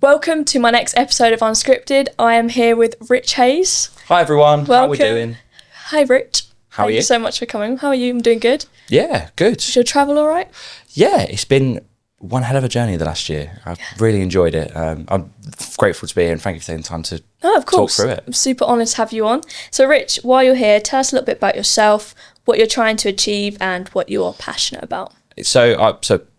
Welcome to my next episode of Unscripted. I am here with Rich Hayes. Hi everyone, Welcome. How are we doing? Hi Rich. How are you? Thank you so much for coming. How are you? I'm doing good. Yeah, good. Is your travel all right? Yeah, it's been one hell of a journey the last year. I've really enjoyed it. I'm grateful to be here and thank you for taking the time to talk through it. I'm super honoured to have you on. So Rich, while you're here, tell us a little bit about yourself, what you're trying to achieve and what you're passionate about. So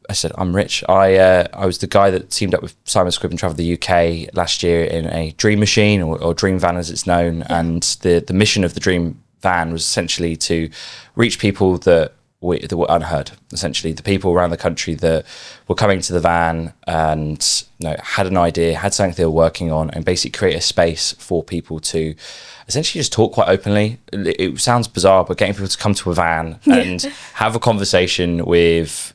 I said, I'm Rich. I was the guy that teamed up with Simon Squibb and travelled the UK last year in a Dream Machine or Dream Van as it's known. Yeah. And the mission of the Dream Van was essentially to reach people that were unheard, essentially the people around the country that were coming to the van and had an idea, had something they were working on, and basically create a space for people to essentially just talk quite openly. It sounds bizarre, but getting people to come to a van and have a conversation with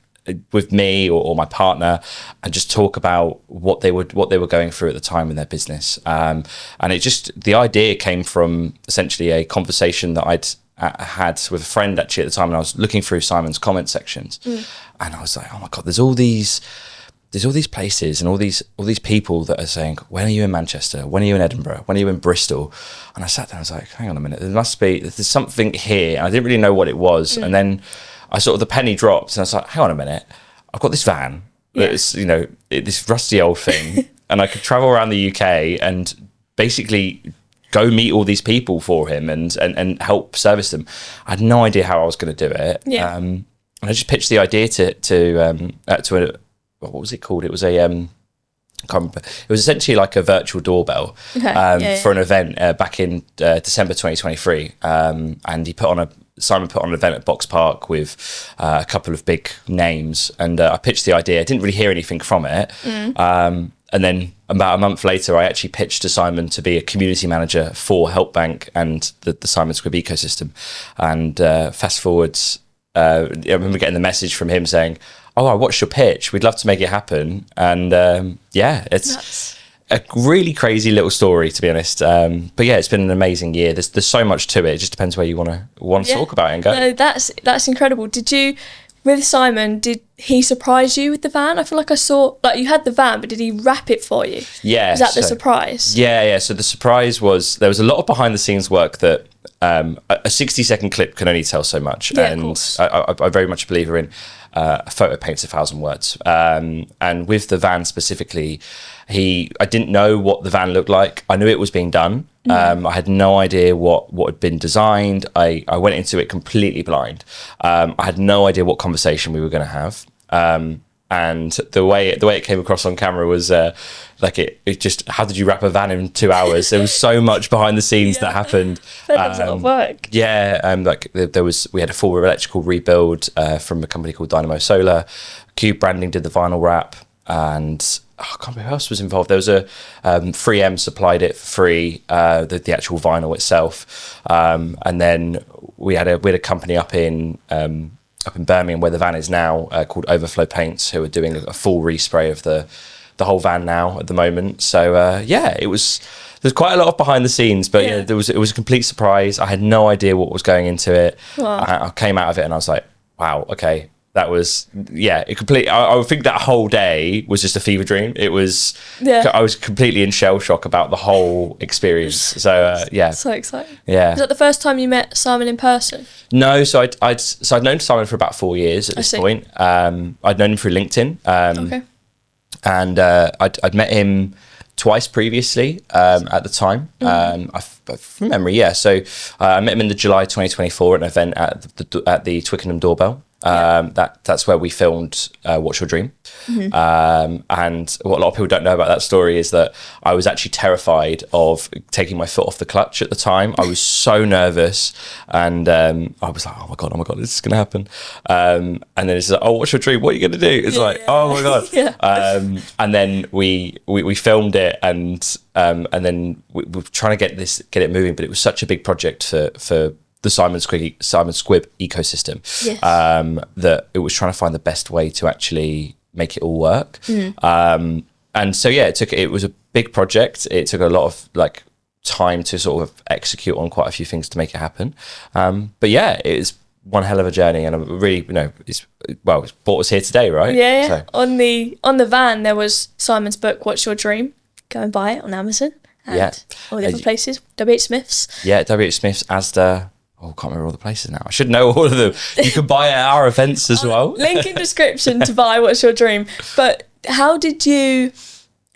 me or my partner and just talk about what they were going through at the time in their business. And the idea came from essentially a conversation that I'd had with a friend actually at the time, and I was looking through Simon's comment sections and I was like, oh my God, there's all these places and all these people that are saying, when are you in Manchester? When are you in Edinburgh? When are you in Bristol? And I sat there and I was like, hang on a minute, there's something here. And I didn't really know what it was. And then the penny dropped and I was like, hang on a minute, I've got this van that's, this rusty old thing and I could travel around the UK and basically go meet all these people for him and help service them. I had no idea how I was going to do it. Yeah. And I just pitched the idea to what was it called? It was it was essentially like a virtual doorbell for an event back in December 2023. And Simon put on an event at Box Park with a couple of big names, and I pitched the idea. I didn't really hear anything from it. And then about a month later, I actually pitched to Simon to be a community manager for Helpbank and the Simon Squibb ecosystem. And fast forwards, I remember getting the message from him saying, oh, I watched your pitch. We'd love to make it happen. And it's a really crazy little story, to be honest. But yeah, it's been an amazing year. There's so much to it. It just depends where you want to talk about it and go. No, that's incredible. With Simon, did he surprise you with the van? I feel like I saw, you had the van, but did he wrap it for you? Yeah. Is that the surprise? Yeah. So the surprise was, there was a lot of behind the scenes work that a 60-second clip can only tell so much. Yeah, and I very much a believer in a photo paints 1,000 words. And with the van specifically, I didn't know what the van looked like. I knew it was being done. I had no idea what had been designed. I went into it completely blind. I had no idea what conversation we were going to have. And the way it came across on camera was it just, how did you wrap a van in 2 hours? There was so much behind the scenes that happened. That was a lot of work. Yeah, we had a full electrical rebuild from a company called Dynamo Solar. Cube Branding did the vinyl wrap, and I can't remember who else was involved. There was 3M supplied it for free, the actual vinyl itself, and then we had a company up in Birmingham where the van is now called Overflow Paints, who are doing a full respray of the whole van now at the moment. So there's quite a lot of behind the scenes, but it was a complete surprise. I had no idea what was going into it. Wow. I came out of it and I was like, wow, okay. That was, I would think that whole day was just a fever dream. It was, I was completely in shell shock about the whole experience. So, So exciting. Yeah. Was that the first time you met Simon in person? No, so I'd known Simon for about 4 years at this point. I'd known him through LinkedIn. Okay. And I'd met him twice previously at the time. From memory, yeah. So I met him in the July 2024 at an event at the Twickenham Doorbell. That's where we filmed What's Your Dream. And what a lot of people don't know about that story is that I was actually terrified of taking my foot off the clutch at the time. I was so nervous, and I was like, oh my god, this is gonna happen. And then it's like, oh, what's your dream? What are you gonna do? It's oh my god. And then we filmed it, and then we were trying to get it moving, but it was such a big project for the Simon Squibb ecosystem, that it was trying to find the best way to actually make it all work. And so it was a big project. It took a lot of time to sort of execute on quite a few things to make it happen. But it was one hell of a journey, and I'm really, it's brought us here today, right? Yeah. So. On the van there was Simon's book, What's Your Dream? go and buy it on Amazon and Yeah. all the other places. WH Smith's. Yeah, WH Smith's, Asda. Oh, I can't remember all the places now. I should know all of them. You can buy it at our events as well. Link in description to buy What's Your Dream. But how did you,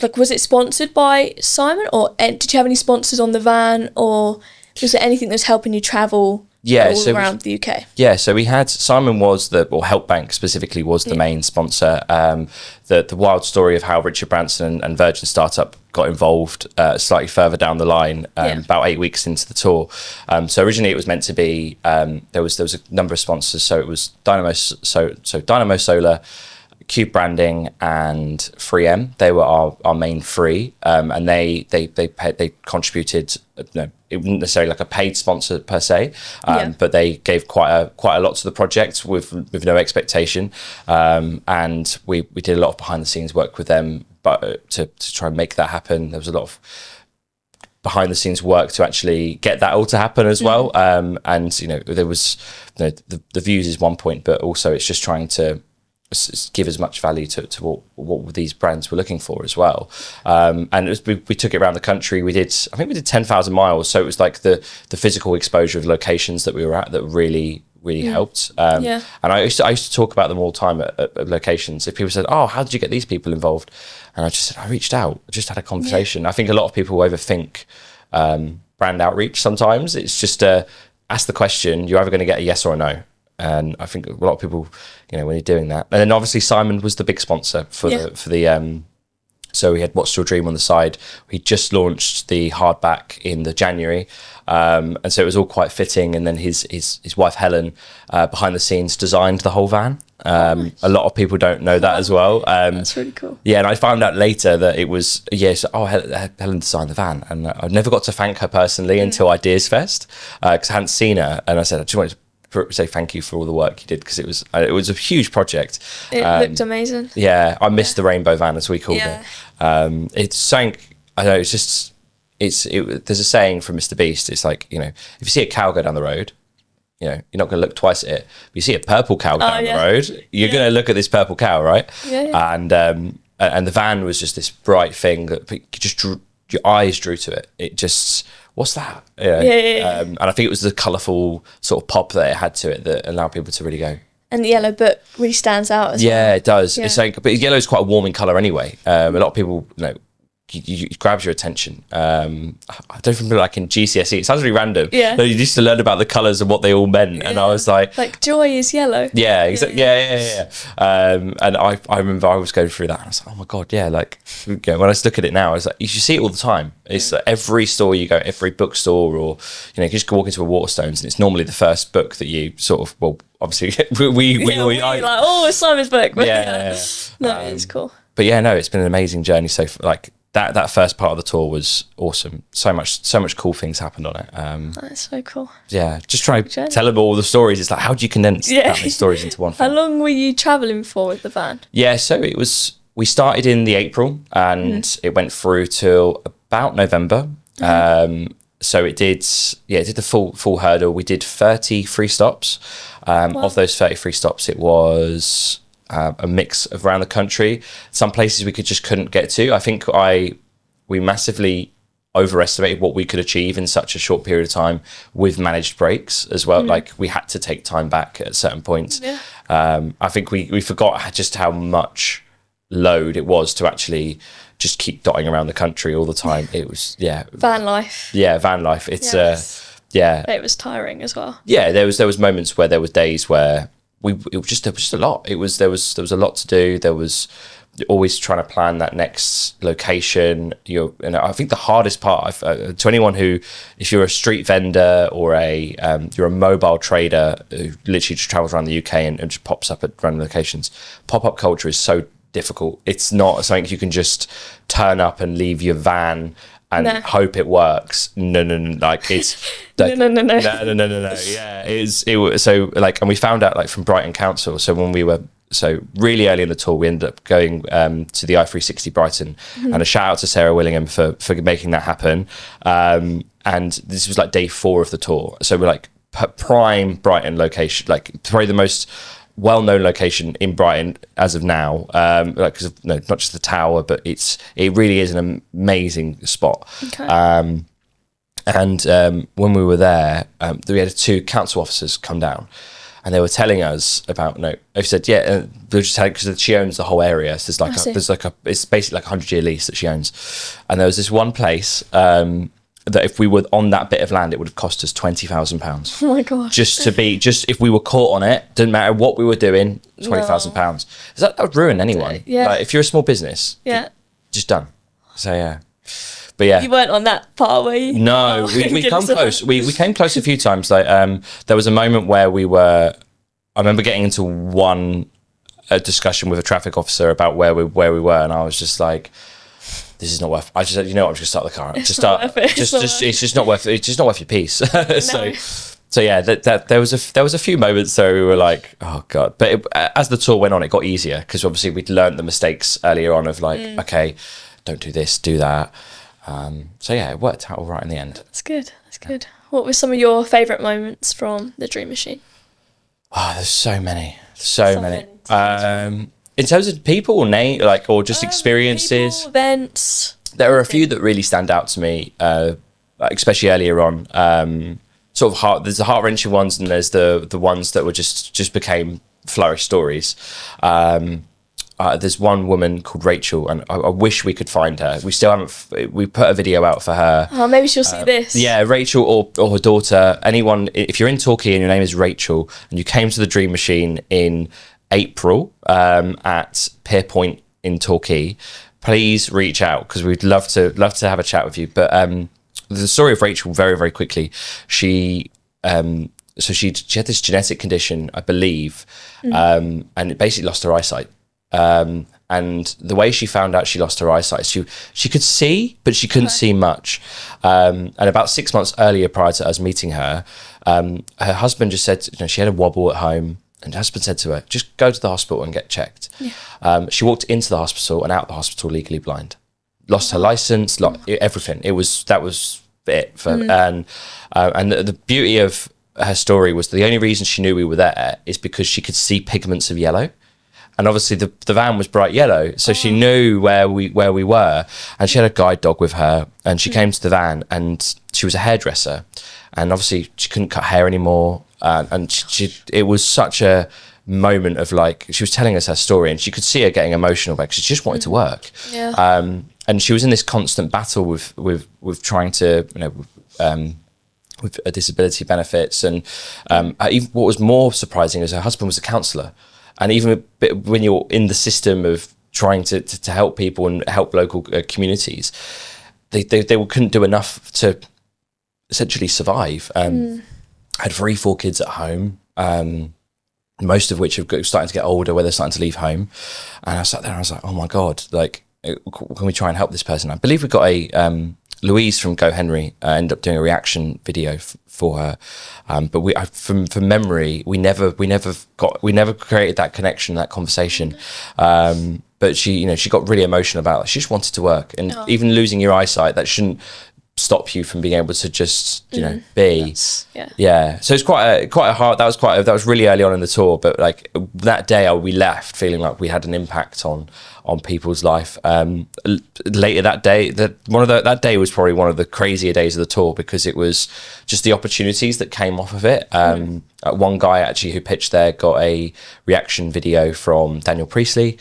like, was it sponsored by Simon, or did you have any sponsors on the van, or was there anything that was helping you travel around the UK? Yeah, so we had, Simon was Help Bank specifically was the main sponsor. The wild story of how Richard Branson and Virgin Startup got involved slightly further down the line, about 8 weeks into the tour. So originally it was meant to be, there was a number of sponsors. So it was Dynamo Solar, Cube Branding, and 3M. They were our main three, and they contributed. No, it wasn't necessarily like a paid sponsor per se, but they gave quite a lot to the project with no expectation, and we did a lot of behind the scenes work with them, but to try and make that happen. There was a lot of behind the scenes work to actually get that all to happen as well, and there was the views is one point, but also it's just trying to give as much value to what these brands were looking for as well. And we took it around the country. I think we did 10,000 miles. So it was like the physical exposure of locations that we were at that really helped. And I used to talk about them all the time at locations. If people said, "Oh, how did you get these people involved?" And I just said, I reached out. I just had a conversation. Yeah. I think a lot of people overthink brand outreach sometimes. It's just ask the question. You're either going to get a yes or a no. And I think a lot of people, when you're doing that, and then obviously Simon was the big sponsor for the so we had What's Your Dream on the side. We just launched the hardback in the January, and so it was all quite fitting. And then his wife Helen, behind the scenes, designed the whole van. A lot of people don't know that as well. That's really cool. Yeah, and I found out later that it was Helen designed the van, and I never got to thank her personally until Ideas Fest, because I hadn't seen her, and I said I just wanted to say thank you for all the work you did, because it was a huge project. It looked amazing. Yeah, I missed the rainbow van, as we called it. It's something, I know, there's a saying from Mr. Beast. It's like, if you see a cow go down the road, you're not going to look twice at it. If you see a purple cow down the road, you're going to look at this purple cow, right? And the van was just this bright thing that your eyes drew to it. It just, what's that? And I think it was the colourful sort of pop that it had to it that allowed people to really go. And the yellow book really stands out as well. Yeah, it does. Yeah. It's like, but yellow is quite a warming colour anyway. A lot of people, it grabs your attention. I don't remember, like in GCSE, it sounds really random. Yeah. You used to learn about the colours and what they all meant, and I was like joy is yellow. Yeah, exactly. Yeah. And I remember I was going through that, and I was like, oh my god, yeah. Like when I look at it now, I was like, you should see it all the time. It's like every store you go, every bookstore, or you just walk into a Waterstones, and it's normally the first book that you sort of, well, obviously we like, oh, it's Simon's book. But no, it's cool. But yeah, no, it's been an amazing journey. So like that first part of the tour was awesome. So much cool things happened on it. That's so cool. Yeah, just try to tell them all the stories. It's like, how do you condense that many stories into one thing? How long were you travelling for with the van? Yeah, so we started in the April, and it went through till about November. So it did the full hurdle. We did 33 stops. Of those 33 stops, it was a mix of around the country. Some places we couldn't get to. I think we massively overestimated what we could achieve in such a short period of time with managed breaks as well. Like we had to take time back at certain points. I think we forgot just how much load it was to actually just keep dotting around the country all the time. It was van life. It's it was tiring as well. There was moments where there was days where there was just a lot. There was a lot to do. There was always trying to plan that next location. And I think the hardest part to anyone who, if you're a street vendor or you're a mobile trader who literally just travels around the UK and just pops up at random locations, pop-up culture is so difficult. It's not something you can just turn up and leave your van and hope it works. No. Like it's like, no. Yeah, it was so like, and we found out like from Brighton Council. So when we were really early in the tour, we ended up going to the I360 Brighton, and a shout out to Sarah Willingham for making that happen. And this was like day 4 of the tour. So we're like prime Brighton location, like probably the most well-known location in Brighton as of now, like, cause of, no, not just the tower, but it really is an amazing spot. Okay. When we were there, we had 2 council officers come down, and they were telling us about, they said, they were just telling, because she owns the whole area. So it's basically like a 100-year lease that she owns. And there was this one place that if we were on that bit of land, it would have cost us £20,000. Oh my gosh. Just if we were caught on it, didn't matter what we were doing, £20,000. That would ruin anyone. Yeah. Like, if you're a small business, just done. So yeah. But yeah, you weren't on that part, were you? No, we come close. We came close a few times. Like, there was a moment where I remember getting into a discussion with a traffic officer about where we were, and I was just like, this is not worth. I just said, you know what, I'm just gonna start the car. It's just not worth it. It's just not worth your peace. So yeah, that there was a few moments where we were like, oh god. But as the tour went on, it got easier, because obviously we'd learned the mistakes earlier on of like, okay, don't do this, do that. So yeah, it worked out all right in the end. That's good. What were some of your favourite moments from the Dream Machine? Oh, there's so many. In terms of people or just experiences, people, events. There are a few that really stand out to me, especially earlier on. There's the heart-wrenching ones, and there's the ones that were just became flourish stories. There's one woman called Rachel, and I wish we could find her. We still haven't. We put a video out for her. Oh, maybe she'll see this. Yeah, Rachel or her daughter. Anyone, if you're in Torquay and your name is Rachel, and you came to the Dream Machine in April at Pierpoint in Torquay, please reach out, because we'd love to have a chat with you. But the story of Rachel, very very quickly, she had this genetic condition, I believe, and it basically lost her eyesight. And the way she found out she lost her eyesight, she could see, but she couldn't see much. And about 6 months earlier, prior to us meeting her, her husband just said, she had a wobble at home, and her husband said to her, just go to the hospital and get checked. Yeah. She walked into the hospital and out the hospital legally blind, lost her license, everything. That was it. And the beauty of her story was the only reason she knew we were there is because she could see pigments of yellow. And obviously the van was bright yellow, so she knew where we were. And she had a guide dog with her, and she came to the van, and she was a hairdresser, and obviously she couldn't cut hair anymore. And it was such a moment of, like, she was telling us her story, and she could see her getting emotional because she just wanted to work. Yeah. And she was in this constant battle with trying to, with disability benefits, and even what was more surprising is her husband was a counsellor. And even when you're in the system of trying to help people and help local communities, they couldn't do enough to essentially survive. I had 4 kids at home, most of which are starting to get older, where they're starting to leave home. And I sat there and I was like, oh my God, like, can we try and help this person? I believe we got Louise from Go Henry ended up doing a reaction video for her, but from memory, we never created that connection, that conversation. But she got really emotional about it. She just wanted to work, and even losing your eyesight, that shouldn't stop you from being able to just be. Yeah. So it's quite a hard. That was really early on in the tour, but like that day we left feeling like we had an impact on people's life. Later that day, that day was probably one of the crazier days of the tour, because it was just the opportunities that came off of it. One guy actually who pitched there got a reaction video from Daniel Priestley.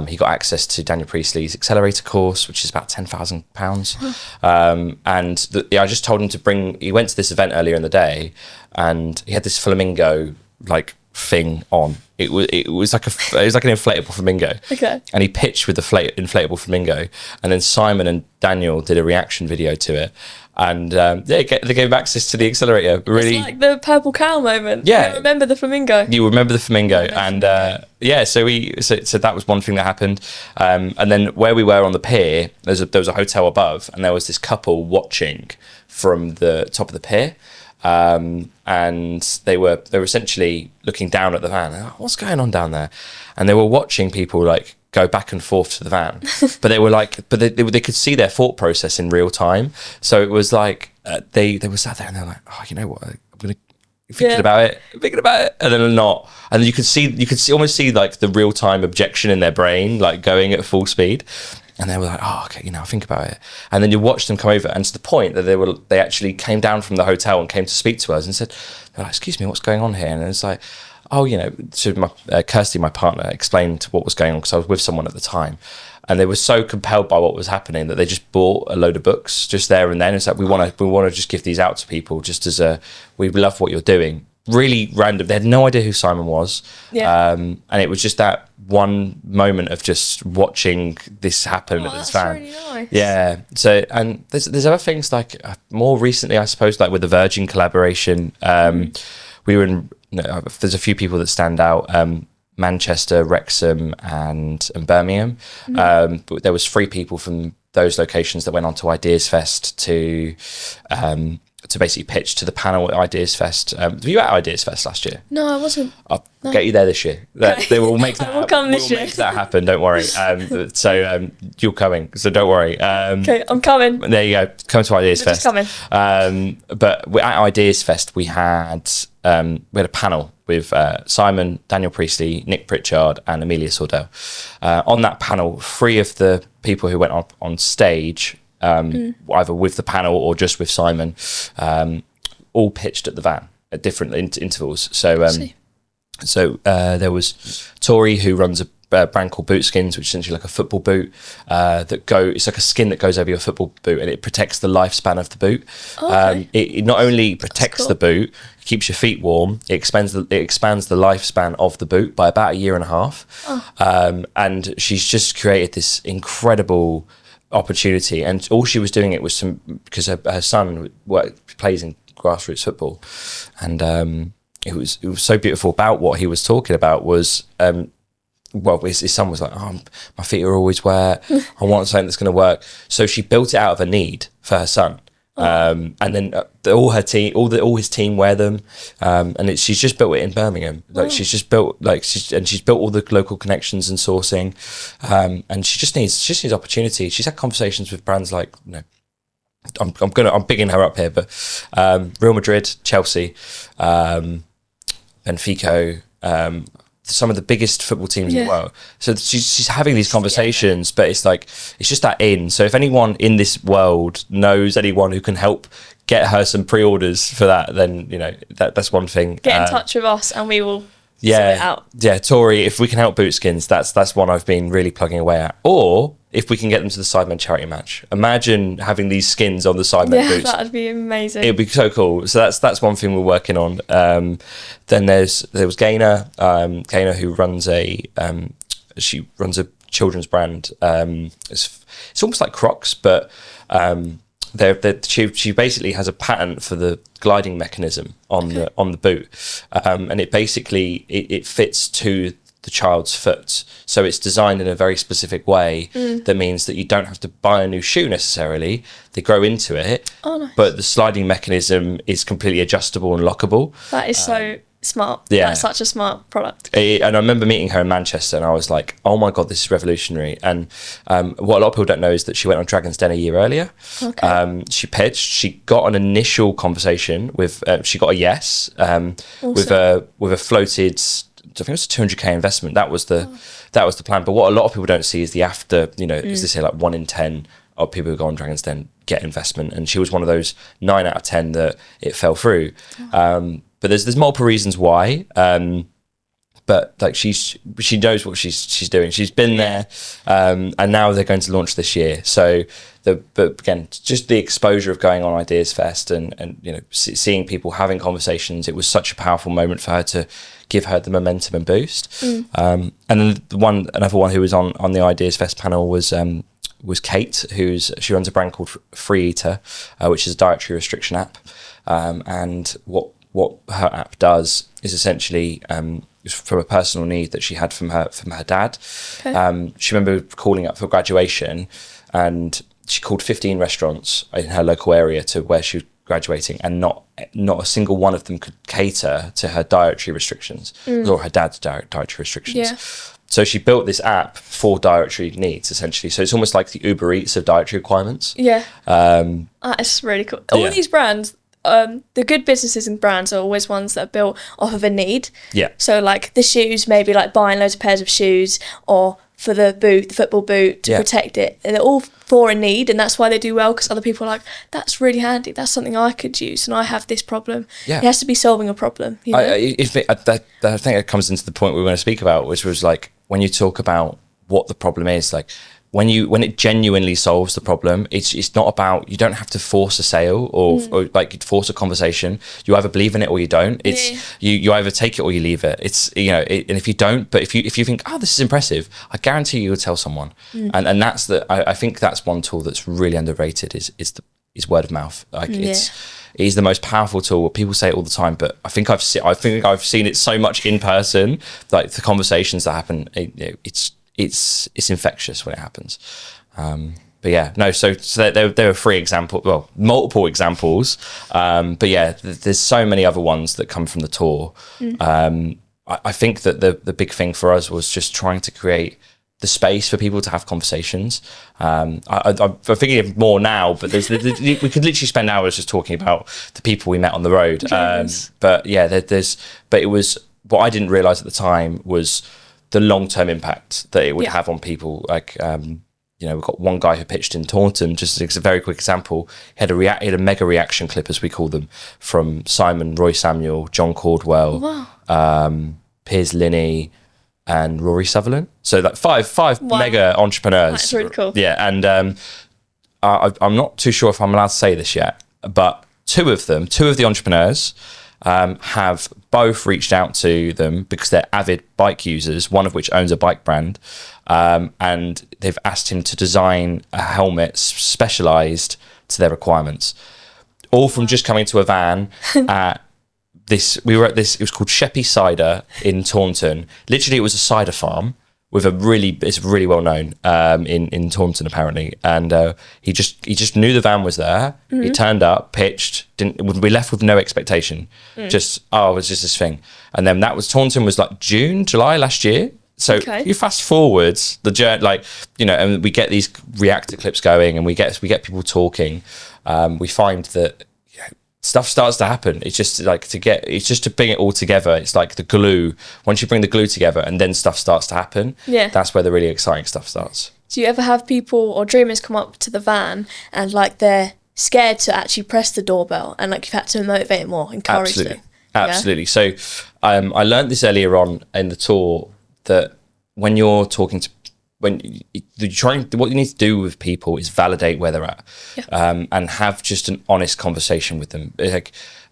He got access to Daniel Priestley's accelerator course, which is about £10,000. And I just told him he went to this event earlier in the day, and he had this flamingo like thing on. It was like an inflatable flamingo. Okay. And he pitched with the inflatable flamingo, and then Simon and Daniel did a reaction video to it. And they gave him access to the accelerator. Really, it's like the purple cow moment. Yeah, you remember the flamingo. And so that was one thing that happened. And then where we were on the pier, there was a hotel above, and there was this couple watching from the top of the pier. And they were essentially looking down at the van. Like, what's going on down there? And they were watching people like go back and forth to the van, but they were like, they could see their thought process in real time. So it was like they were sat there and they're like, oh, you know what? thinking about it, and then not. And then you could almost see like the real time objection in their brain, like going at full speed. And they were like, oh, okay, I'll think about it. And then you watch them come over, and to the point that they actually came down from the hotel and came to speak to us and said, like, excuse me, what's going on here? And it's like, oh, so Kirsty, my partner, explained what was going on because I was with someone at the time. And they were so compelled by what was happening that they just bought a load of books just there and then. It's like, we want to just give these out to people just as we love what you're doing. Really random. They had no idea who Simon was. Yeah. And it was just that one moment of just watching this happen at this van. Really nice. Yeah. So, and there's other things like more recently, I suppose, like with the Virgin collaboration, we were in, there's a few people that stand out. Manchester, Wrexham, and Birmingham. But there was 3 people from those locations that went on to Ideas Fest to basically pitch to the panel at Ideas Fest. Were you at Ideas Fest last year? No, I wasn't. I'll get you there this year. They will make that. We'll come this year. Make that happen. Don't worry. So you're coming. So don't worry. Okay, I'm coming. There you go. Come to Ideas Fest. Just coming. But at Ideas Fest we had a panel with Simon, Daniel Priestley, Nick Pritchard, and Amelia Sordell. On that panel, 3 of the people who went up on stage, either with the panel or just with Simon, all pitched at the van at different intervals. So there was Tori, who runs a brand called Bootskins, which is essentially like a football boot it's like a skin that goes over your football boot, and it protects the lifespan of the boot. Okay. It not only protects the boot, keeps your feet warm, it expands the lifespan of the boot by about 1.5 years. And she's just created this incredible opportunity, and all she was doing it was because her son plays in grassroots football, and it was so beautiful about what he was talking about was his son was like, oh, my feet are always wet, I want something that's going to work. So she built it out of a need for her son. And then all his team wear them, and she's just built it in Birmingham. Like she's just built she's built all the local connections and sourcing, and she just needs opportunity. She's had conversations with brands like I'm bigging her up here, but Real Madrid, Chelsea, Benfica, some of the biggest football teams in the world. So she's having these conversations, but it's just that in. So if anyone in this world knows anyone who can help get her some pre-orders for that, then that's one thing. Get in touch with us and we will sort it out. Yeah, Tori, if we can help Bootskins, that's one I've been really plugging away at. Or if we can get them to the Sidemen charity match. Imagine having these skins on the Sidemen boots. That would be amazing. It'd be so cool. So that's one thing we're working on. Then there was Gaynor, who runs she runs a children's brand. It's almost like Crocs, but she basically has a patent for the gliding mechanism on the boot, and it basically it fits to the child's foot, so it's designed in a very specific way that means that you don't have to buy a new shoe necessarily. They grow into it, but the sliding mechanism is completely adjustable and lockable. That is so smart. Yeah, that's such a smart product. And I remember meeting her in Manchester, and I was like, "Oh my god, this is revolutionary!" And what a lot of people don't know is that she went on Dragon's Den a year earlier. Okay. She pitched. She got an initial conversation with. She got a yes with a floated. I think it was a 200k investment. That was the plan. But what a lot of people don't see is the after. Is this like 1 in 10 of people who go on Dragon's Den get investment, and she was one of those 9 out of 10 that it fell through. But there's multiple reasons why. But like she knows what she's doing. She's been there, and now they're going to launch this year. So but again, just the exposure of going on Ideas Fest and seeing people having conversations, it was such a powerful moment for her to give her the momentum and boost. And then another one who was on the Ideas Fest panel was Kate, she runs a brand called Free Eater, which is a dietary restriction app. And what her app does is essentially from a personal need that she had from her dad. Okay. She remembered calling up for graduation, and she called 15 restaurants in her local area to where she was graduating, and not a single one of them could cater to her dietary restrictions or her dad's dietary restrictions. Yeah. So she built this app for dietary needs, essentially. So it's almost like the Uber Eats of dietary requirements. Yeah. That's really cool. All these brands the good businesses and brands are always ones that are built off of a need. Yeah. So like the shoes, maybe like buying loads of pairs of shoes, or for the boot, the football boot, to protect it. And they're all for a need, and that's why they do well, because other people are like, that's really handy, that's something I could use, and I have this problem. It has to be solving a problem, you know? I think it comes into the point we want to speak about, which was like, when you talk about what the problem is, like when it genuinely solves the problem, it's not about, you don't have to force a sale or like force a conversation. You either believe in it or you don't. It's you either take it or you leave it. It's, you know, and if you don't, but if you think, oh, this is impressive, I guarantee you'll tell someone. And that's I think that's one tool that's really underrated is word of mouth. Like it is the most powerful tool. People say it all the time, but I think I've seen it so much in person. Like the conversations that happen, it's infectious when it happens. But yeah, no, so there were three examples, well, multiple examples. But yeah, there's so many other ones that come from the tour. I think that the big thing for us was just trying to create the space for people to have conversations. I'm thinking of more now, but we could literally spend hours just talking about the people we met on the road. But yeah, but it was, what I didn't realize at the time was the long-term impact that it would have on people. Like, you know, we've got one guy who pitched in Taunton, just as a very quick example. He had a mega reaction clip, as we call them, from Simon, Roy Samuel, John Caldwell, Piers Linney, and Rory Sutherland. So like five mega entrepreneurs. That's really cool. Yeah, and I'm not too sure if I'm allowed to say this yet, but two of the entrepreneurs have both reached out to them because they're avid bike users, one of which owns a bike brand, and they've asked him to design a helmet specialised to their requirements. All from just coming to a van at it was called Sheppy Cider in Taunton. Literally, it was a cider farm with it's really well known in Taunton apparently, and he just knew the van was there. He turned up, pitched, we left with no expectation, it was just this thing. And then Taunton was like July last year. So you fast forwards the journey, like, you know, and we get these reactor clips going, and we get people talking. We find that stuff starts to happen. It's just to bring it all together. It's like the glue. Once you bring the glue together, and then stuff starts to happen. Yeah, that's where the really exciting stuff starts. Do you ever have people or dreamers come up to the van and like they're scared to actually press the doorbell, and like you've had to motivate them more, encourage them? Absolutely. So I learned this earlier on in the tour, that when you're talking to, what you need to do with people is validate where they're at, and have just an honest conversation with them.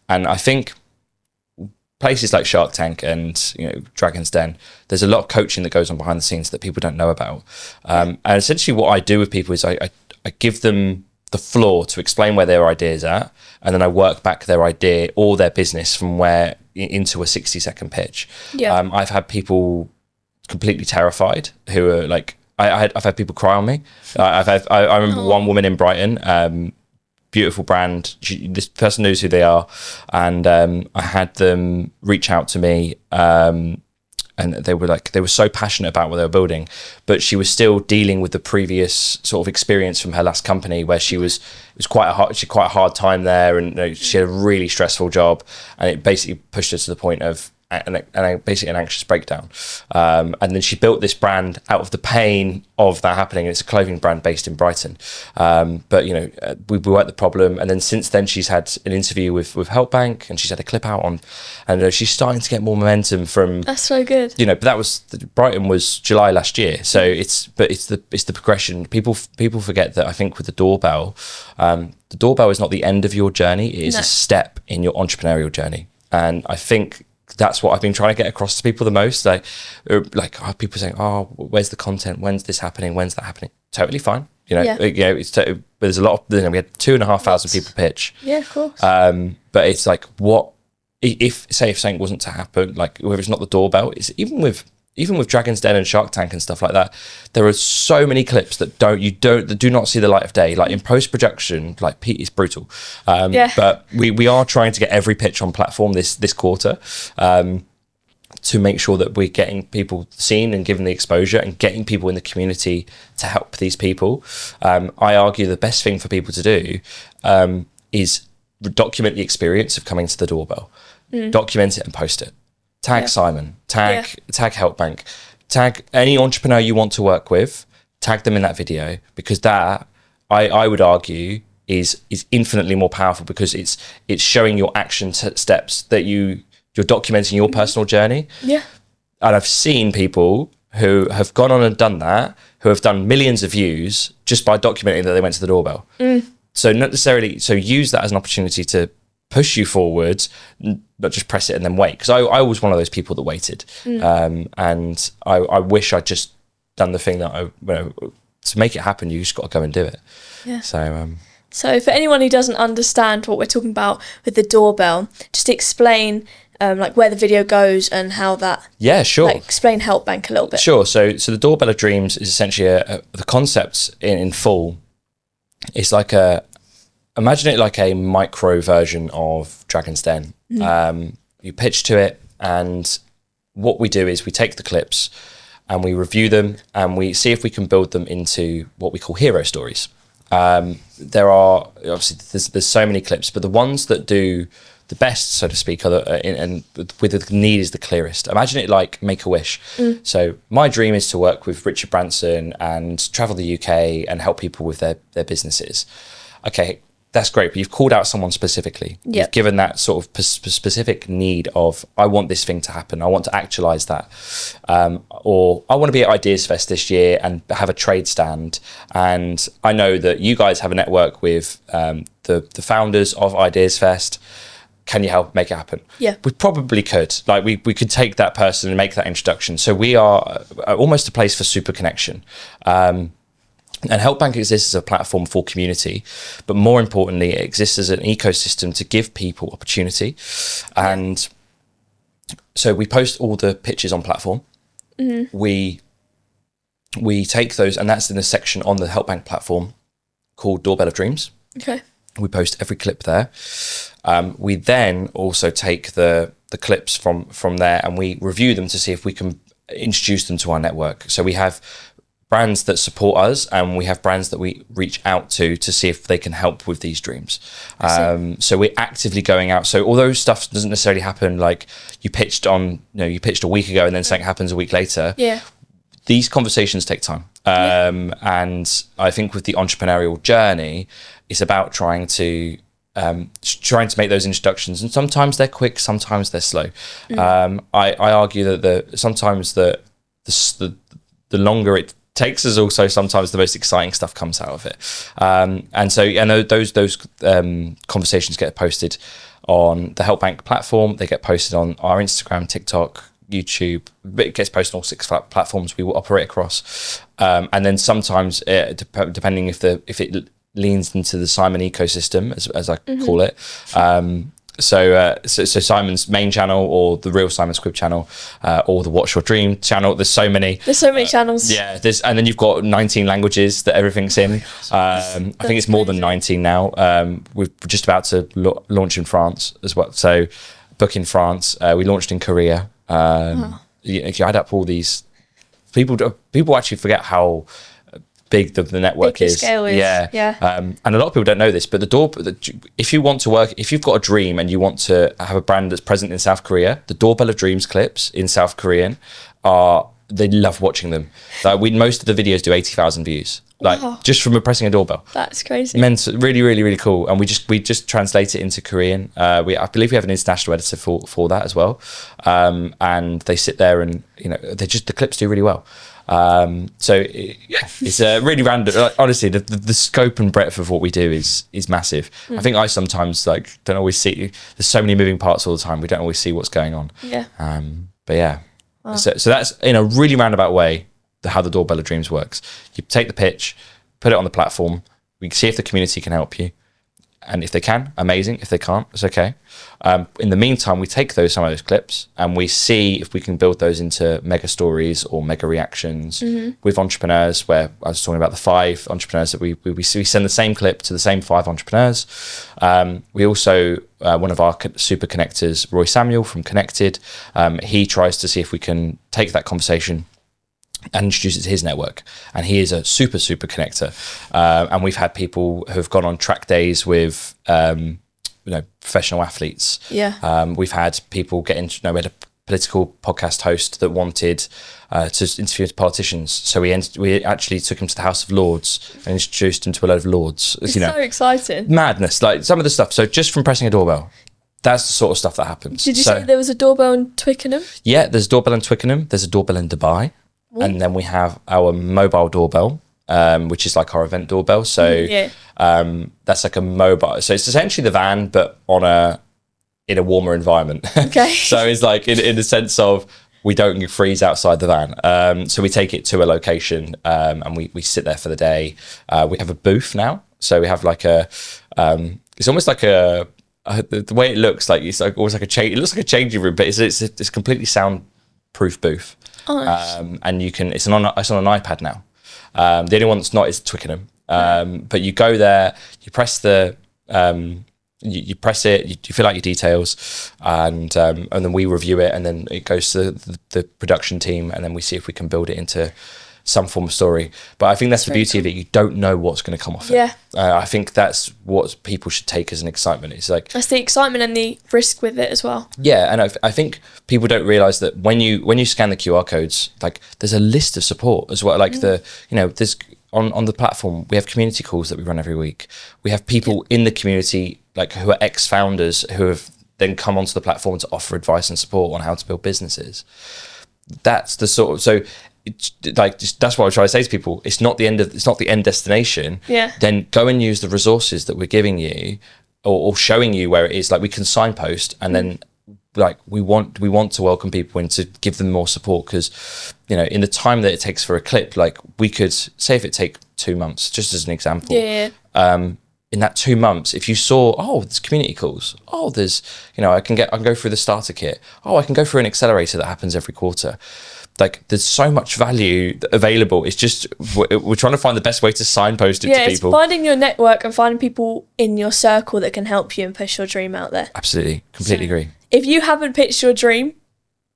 And I think places like Shark Tank and, you know, Dragon's Den, there's a lot of coaching that goes on behind the scenes that people don't know about. And essentially what I do with people is I give them the floor to explain where their idea is at, and then I work back their idea or their business from where into a 60-second pitch. I've had people completely terrified who are like, I've had people cry on me. I remember one woman in Brighton, beautiful brand. This person knows who they are, and I had them reach out to me, and they were so passionate about what they were building, but she was still dealing with the previous sort of experience from her last company, where it was quite a hard time there, and, you know, she had a really stressful job, and it basically pushed her to the point of basically an anxious breakdown. And then she built this brand out of the pain of that happening. It's a clothing brand based in Brighton. But, you know, we worked the problem. And then since then, she's had an interview with Help Bank, and she's had a clip out on, and she's starting to get more momentum from. That's so good. You know, but Brighton was July last year. So it's the progression. People forget that, I think, with the doorbell is not the end of your journey. It is a step in your entrepreneurial journey. And I think that's what I've been trying to get across to people the most. People saying, "Oh, where's the content? When's this happening? When's that happening?" Totally fine. You know, it's there's a lot of. You know, we had 2,500 people pitch. Yeah, of course. But it's like, what if something wasn't to happen? Like, whether it's not the doorbell, it's even with Dragon's Den and Shark Tank and stuff like that, there are so many clips that do not see the light of day. Like in post-production, like Pete is brutal. But we are trying to get every pitch on platform this quarter, to make sure that we're getting people seen and given the exposure, and getting people in the community to help these people. I argue the best thing for people to do is document the experience of coming to the doorbell. Document it and post it. Tag Simon, tag Helpbank, tag any entrepreneur you want to work with, tag them in that video, because that, I would argue, is infinitely more powerful, because it's showing your action steps, that you're documenting your personal journey. Yeah. And I've seen people who have gone on and done that, who have done millions of views just by documenting that they went to the doorbell. So not necessarily, so use that as an opportunity to push you forward, not just press it and then wait. Because I was one of those people that waited. And I wish I'd just done the thing that to make it happen, you just got to go and do it. Yeah. So for anyone who doesn't understand what we're talking about with the doorbell, just explain like where the video goes and how that. Yeah, sure. Like, explain Helpbank a little bit. Sure. So the Doorbell of Dreams is essentially the concept in full. It's like imagine it like a micro version of Dragon's Den. You pitch to it, and what we do is we take the clips and we review them, and we see if we can build them into what we call hero stories. There are obviously there's so many clips, but the ones that do the best, so to speak, and with the need is the clearest. Imagine it like Make-A-Wish. So my dream is to work with Richard Branson and travel the UK and help people with their businesses. Okay, that's great, but you've called out someone specifically. Yep. You've given that sort of specific need of, I want this thing to happen. I want to actualize that. Or I want to be at Ideas Fest this year and have a trade stand. And I know that you guys have a network with the founders of Ideas Fest. Can you help make it happen? Yeah. We probably could. Like we could take that person and make that introduction. So we are almost a place for super connection. And Helpbank exists as a platform for community, but more importantly, it exists as an ecosystem to give people opportunity. And so we post all the pitches on platform. We take those, and that's in a section on the Helpbank platform called Doorbell of Dreams. Okay. We post every clip there. We then also take the clips from there, and we review them to see if we can introduce them to our network. So we have brands that support us, and we have brands that we reach out to see if they can help with these dreams. So we're actively going out. So although stuff doesn't necessarily happen, like you pitched a week ago and then something happens a week later. Yeah. These conversations take time. And I think with the entrepreneurial journey, it's about trying to make those introductions, and sometimes they're quick, sometimes they're slow. I argue that sometimes the longer it takes is also sometimes the most exciting stuff comes out of it. And so those conversations get posted on the Helpbank platform. They get posted on our Instagram, TikTok, YouTube. It gets posted on all 6 platforms we will operate across. And then sometimes, depending if it leans into the Simon ecosystem, as I call it. So Simon's main channel, or the real Simon Squibb channel, or the What's Your Dream channel. There's so many channels. Yeah, and then you've got 19 languages that everything's in. I think it's more than 19 now. We're just about to launch in France as well. So book in France. We launched in Korea. If you add up all these, people actually forget how big the network is. Scale is. Yeah. And a lot of people don't know this, but if you want to work, if you've got a dream and you want to have a brand that's present in South Korea, the Doorbell of Dreams clips in South Korean they love watching them. Like most of the videos do 80,000 views. Like just from pressing a doorbell. That's crazy. Really, really, really cool. And we just translate it into Korean. I believe we have an international editor for that as well. And they sit there and the clips do really well. It's really random. Like, honestly, the scope and breadth of what we do is massive. I think I sometimes don't always see. There's so many moving parts all the time. We don't always see what's going on. Yeah. But yeah. Wow. So that's in a really roundabout way how the Doorbell of Dreams works. You take the pitch, put it on the platform. We see if the community can help you. And if they can, amazing. If they can't, it's okay. In the meantime, we take some of those clips and we see if we can build those into mega stories or mega reactions with entrepreneurs, where I was talking about the 5 entrepreneurs that we send the same clip to the same 5 entrepreneurs. We also, one of our super connectors, Roy Samuel from Connected, he tries to see if we can take that conversation and introduce it to his network, and he is a super connector, and we've had people who have gone on track days with professional athletes. Yeah. We've had people get into, we had a political podcast host that wanted to interview politicians. So we actually took him to the House of Lords and introduced him to a load of lords. It's so exciting. Madness, like some of the stuff. So just from pressing a doorbell, that's the sort of stuff that happens. Did you say there was a doorbell in Twickenham? Yeah, there's a doorbell in Twickenham. There's a doorbell in Dubai. Ooh. And then we have our mobile doorbell, which is like our event doorbell. So that's like a mobile. So it's essentially the van, but in a warmer environment. Okay. So it's like in the sense of we don't freeze outside the van. So we take it to a location and we sit there for the day. We have a booth now. So we have like it's almost like the way it looks like, it's like almost like it looks like a changing room, but it's completely soundproof booth. Oh, nice. And it's on an iPad now. The only one that's not is Twickenham. But you go there, you press you press it, you fill out your details, and then we review it, and then it goes to the production team, and then we see if we can build it into some form of story. But I think that's the beauty of it. You don't know what's going to come off it. I think that's what people should take as an excitement. It's like that's the excitement and the risk with it as well. Yeah, and I think people don't realise that when you scan the QR codes, like there's a list of support as well. Like there's on the platform, we have community calls that we run every week. We have people in the community, like who are ex-founders, who have then come onto the platform to offer advice and support on how to build businesses. That's the sort of, so it's like, that's what I try to say to people. It's not the end destination. Yeah. Then go and use the resources that we're giving you or showing you where it is. Like we can signpost, and then like we want to welcome people in to give them more support, because in the time that it takes for a clip, like we could say if it take 2 months, just as an example. In that 2 months, if you saw, there's community calls, there's I can go through the starter kit, I can go through an accelerator that happens every quarter. Like there's so much value available. It's just we're trying to find the best way to signpost it to people. It's finding your network and finding people in your circle that can help you and push your dream out there. Absolutely, completely agree. If you haven't pitched your dream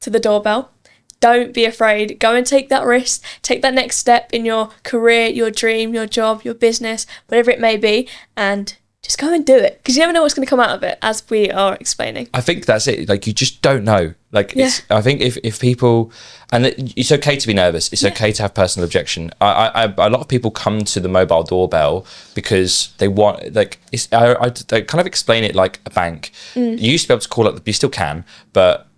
to the doorbell, don't be afraid. Go and take that risk. Take that next step in your career, your dream, your job, your business, whatever it may be, and just go and do it, because you never know what's going to come out of it, as we are explaining. I think that's it. Like you just don't know. Like I think if people, and it's okay to be nervous. It's okay to have personal objection. A lot of people come to the mobile doorbell because they want, like, I kind of explain it like a bank. You used to be able to call up, you still can, but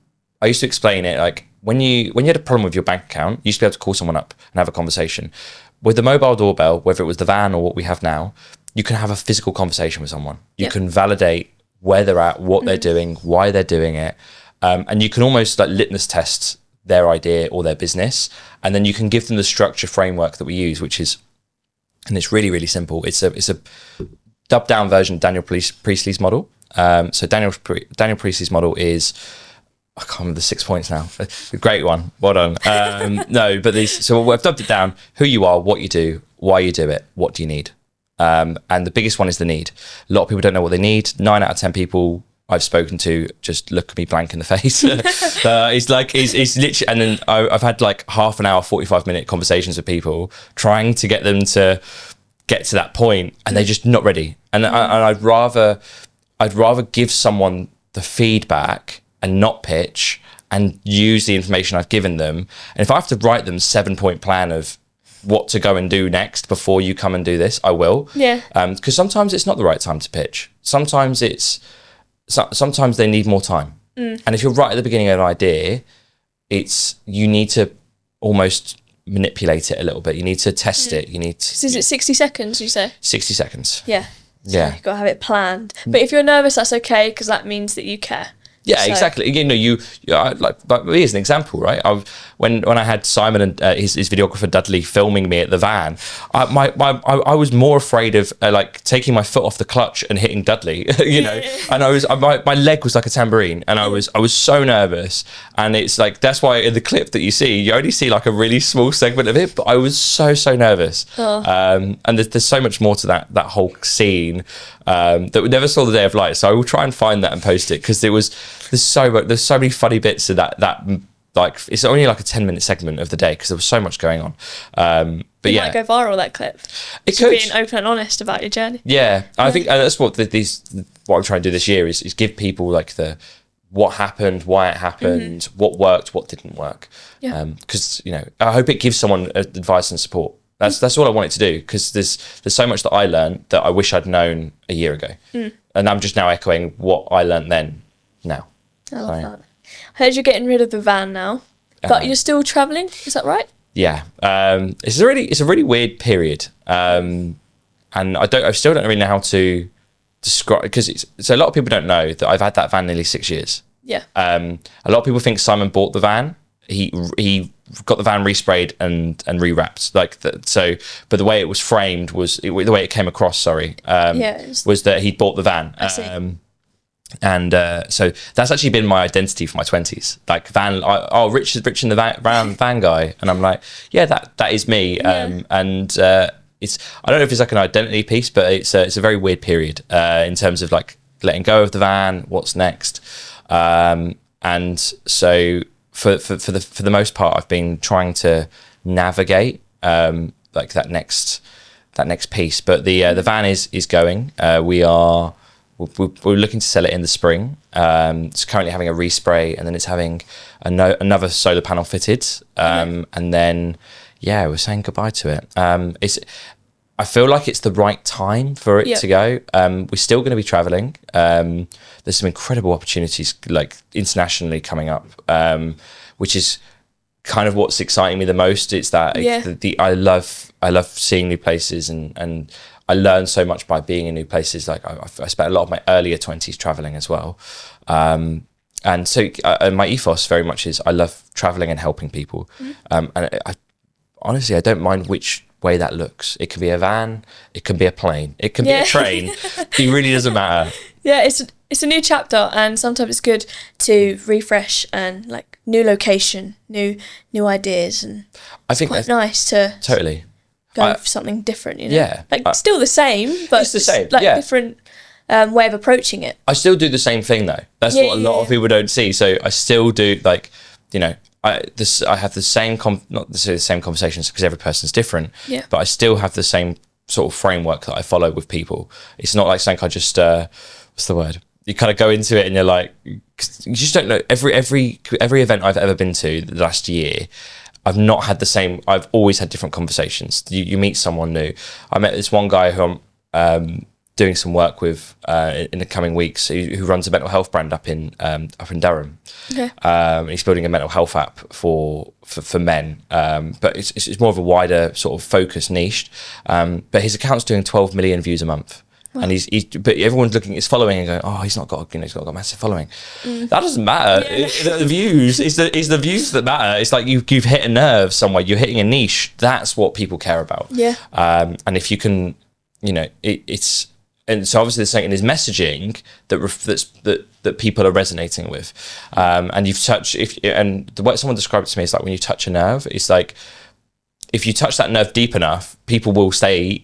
I used to explain it like when you had a problem with your bank account, you used to be able to call someone up and have a conversation. With the mobile doorbell, whether it was the van or what we have now, you can have a physical conversation with someone. You can validate where they're at, what they're doing, why they're doing it. And you can almost like litmus test their idea or their business. And then you can give them the structure framework that we use, which is, and it's really, really simple. It's a dubbed down version of Daniel Priestley's model. So Daniel Priestley's model is, I can't remember the 6 points now. A great one. Well done. So I've dubbed it down: who you are, what you do, why you do it, what do you need? And the biggest one is the need. A lot of people don't know what they need. 9 out of 10 people I've spoken to just look at me blank in the face. It's literally, and then I've had like half an hour, 45-minute conversations with people trying to get them to get to that point, and they're just not ready. And I'd rather give someone the feedback and not pitch, and use the information I've given them. And if I have to write them 7-point plan of what to go and do next before you come and do this, I will. Yeah. Because sometimes it's not the right time to pitch. Sometimes they need more time. And if you're right at the beginning of an idea, you need to almost manipulate it a little bit. You need to test it. You need to. So is it 60 seconds, you say? 60 seconds. Yeah. So yeah. You've got to have it planned. But if you're nervous, that's okay, because that means that you care. Yeah, so. Exactly. You like me as an example, right? When I had Simon and his videographer Dudley filming me at the van, I was more afraid of like taking my foot off the clutch and hitting Dudley, and my leg was like a tambourine, and I was so nervous. And it's like, that's why in the clip that you only see like a really small segment of it, but I was so nervous. And there's so much more to that whole scene that we never saw the day of light. So I will try and find that and post it, because there's so many funny bits of that like it's only like a 10-minute segment of the day because there was so much going on. But Might go viral, that clip. It So could. being open and honest about your journey. Yeah, I think that's what what I'm trying to do this year is give people like what happened, why it happened, what worked, what didn't work. Because I hope it gives someone advice and support. That's all I want it to do, because there's so much that I learned that I wish I'd known a year ago, and I'm just now echoing what I learned then. Now, I love that. I heard you're getting rid of the van now, but you're still travelling. Is that right? Yeah, it's a really weird period, and I still don't really know how to describe, because so a lot of people don't know that I've had that van nearly 6 years. Yeah. A lot of people think Simon bought the van. He got the van resprayed and rewrapped, but the way it was framed the way it came across. Was that he bought the van. I see. And so that's actually been my identity for my 20s. Like Rich in the van guy, and I'm like, yeah, that is me. Yeah. It's, I don't know if it's like an identity piece, but it's a very weird period in terms of like letting go of the van, what's next, and so for the most part, I've been trying to navigate like that next piece. But the van is going. We're looking to sell it in the spring. It's currently having a respray, and then it's having another solar panel fitted. And then, we're saying goodbye to it. I feel like it's the right time for it to go. We're still going to be traveling. There's some incredible opportunities like internationally coming up, which is kind of what's exciting me the most. It's that I love seeing new places, and I learned so much by being in new places. Like I spent a lot of my earlier 20s traveling as well. And so my ethos very much is I love traveling and helping people. And honestly, I don't mind which way that looks. It can be a van, it can be a plane, it can be a train. It really doesn't matter. Yeah, it's a new chapter, and sometimes it's good to refresh and like new location, new ideas, and I think it's quite nice to totally go for something different, Yeah. Still the same, but it's the same. Different way of approaching it. I still do the same thing though. That's what a lot of people don't see. So I still do, I have the same not necessarily the same conversations, because every person's different. Yeah. But I still have the same sort of framework that I follow with people. It's not like something I just what's the word? You kind of go into it and you're like, you just don't know. Every event I've ever been to the last year, I've not had the same. I've always had different conversations. You meet someone new. I met this one guy who I'm doing some work with in the coming weeks, who runs a mental health brand up in Durham. Okay. He's building a mental health app for men, but it's more of a wider sort of focus niche. But his account's doing 12 million views a month. Wow. And but everyone's looking, it's following and going, oh, he's not got a massive following. That doesn't matter. Yeah. The views, it's the views that matter. It's like you've hit a nerve somewhere. You're hitting a niche. That's what people care about. Yeah. And if you can, it's. And so obviously there's something in his messaging that people are resonating with, and you've touched. And the way someone described it to me is like when you touch a nerve, it's like if you touch that nerve deep enough, people will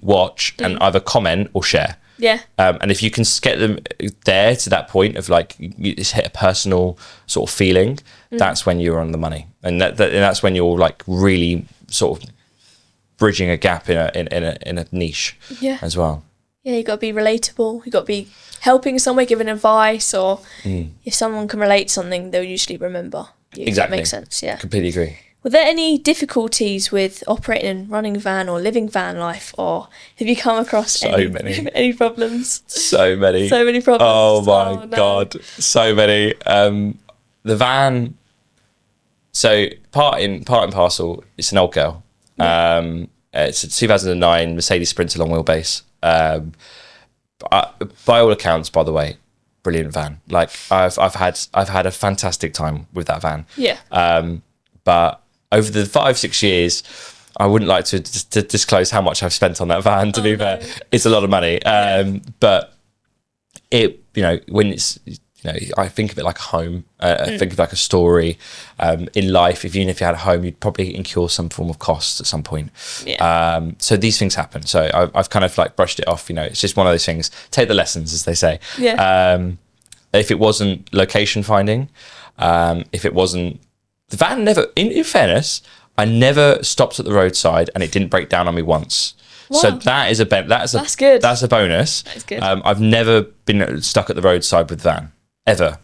watch, and either comment or share. Yeah. And if you can get them there to that point of like you just hit a personal sort of feeling, that's when you're on the money, and that's when you're like really sort of bridging a gap in a niche as well. Yeah, you got to be relatable. You got to be helping someone, giving advice, or if someone can relate something, they'll usually remember you. Exactly. That makes sense. Yeah. Completely agree. Were there any difficulties with operating and running a van or living van life, or have you come across any problems? So many. So many problems. Oh my God. So many. The van, so part and parcel, it's an old girl. Yeah. It's a 2009 Mercedes Sprinter long wheelbase. By all accounts, by the way, brilliant van. Like I've had a fantastic time with that van. Yeah. But over the 5-6 years, I wouldn't like to disclose how much I've spent on that van. To be fair, it's a lot of money. But it, when it's, I think of it like a home. I think of it like a story. In life, even if you had a home, you'd probably incur some form of cost at some point. Yeah. So these things happen. So I've kind of like brushed it off. It's just one of those things. Take the lessons, as they say. Yeah. If it wasn't location finding, if it wasn't the van never, in fairness, I never stopped at the roadside and it didn't break down on me once. Wow. So that is that's good. That's a bonus. That's good. I've never been stuck at the roadside with the van, ever.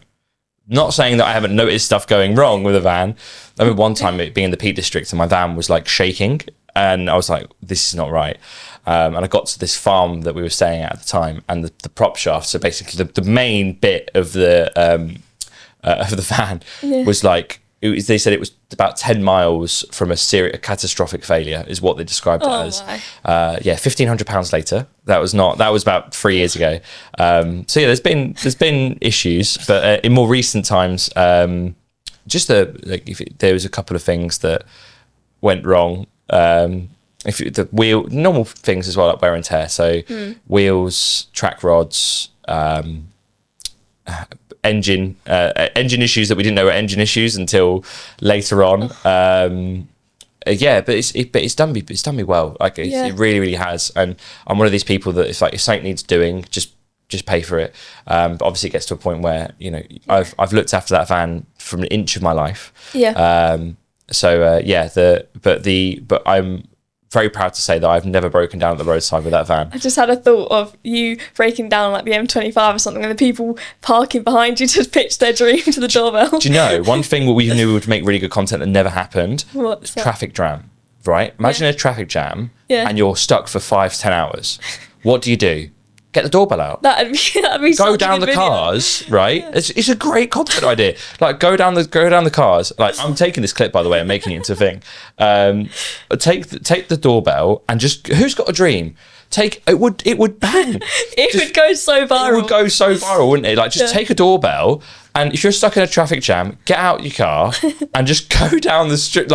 Not saying that I haven't noticed stuff going wrong with a van. I remember one time it being in the Peak District and my van was like shaking and I was like, this is not right. And I got to this farm that we were staying at the time and the prop shaft, so basically the main bit of the van was like, they said it was about 10 miles from a catastrophic failure is what they described it as. £1,500 later. That was about 3 years ago. So yeah, there's been issues, but in more recent times, there was a couple of things that went wrong. Normal things as well, like wear and tear. So wheels, track rods, engine issues that we didn't know were engine issues until later on. But it's done me well. Like it really, really has. And I'm one of these people that it's like if something needs doing, just pay for it. But obviously it gets to a point where, you know, I've looked after that van from an inch of my life. Yeah. But I'm very proud to say that I've never broken down at the roadside with that van. I just had a thought of you breaking down like the M25 or something and the people parking behind you to pitch their dream to the doorbell. Do you know, one thing we knew would make really good content that never happened? What's that? Traffic jam, right? Imagine a traffic jam and you're stuck for 5 to 10 hours. What do? Get the doorbell out. That'd be go down the cars, right? Yeah. It's a great content idea. Like go down the cars. Like I'm taking this clip, by the way, and making it into a thing. Take the doorbell and just, who's got a dream? It would bang. Would go so viral. It would go so viral, wouldn't it? Like just take a doorbell, and if you're stuck in a traffic jam, get out your car and just go down the street.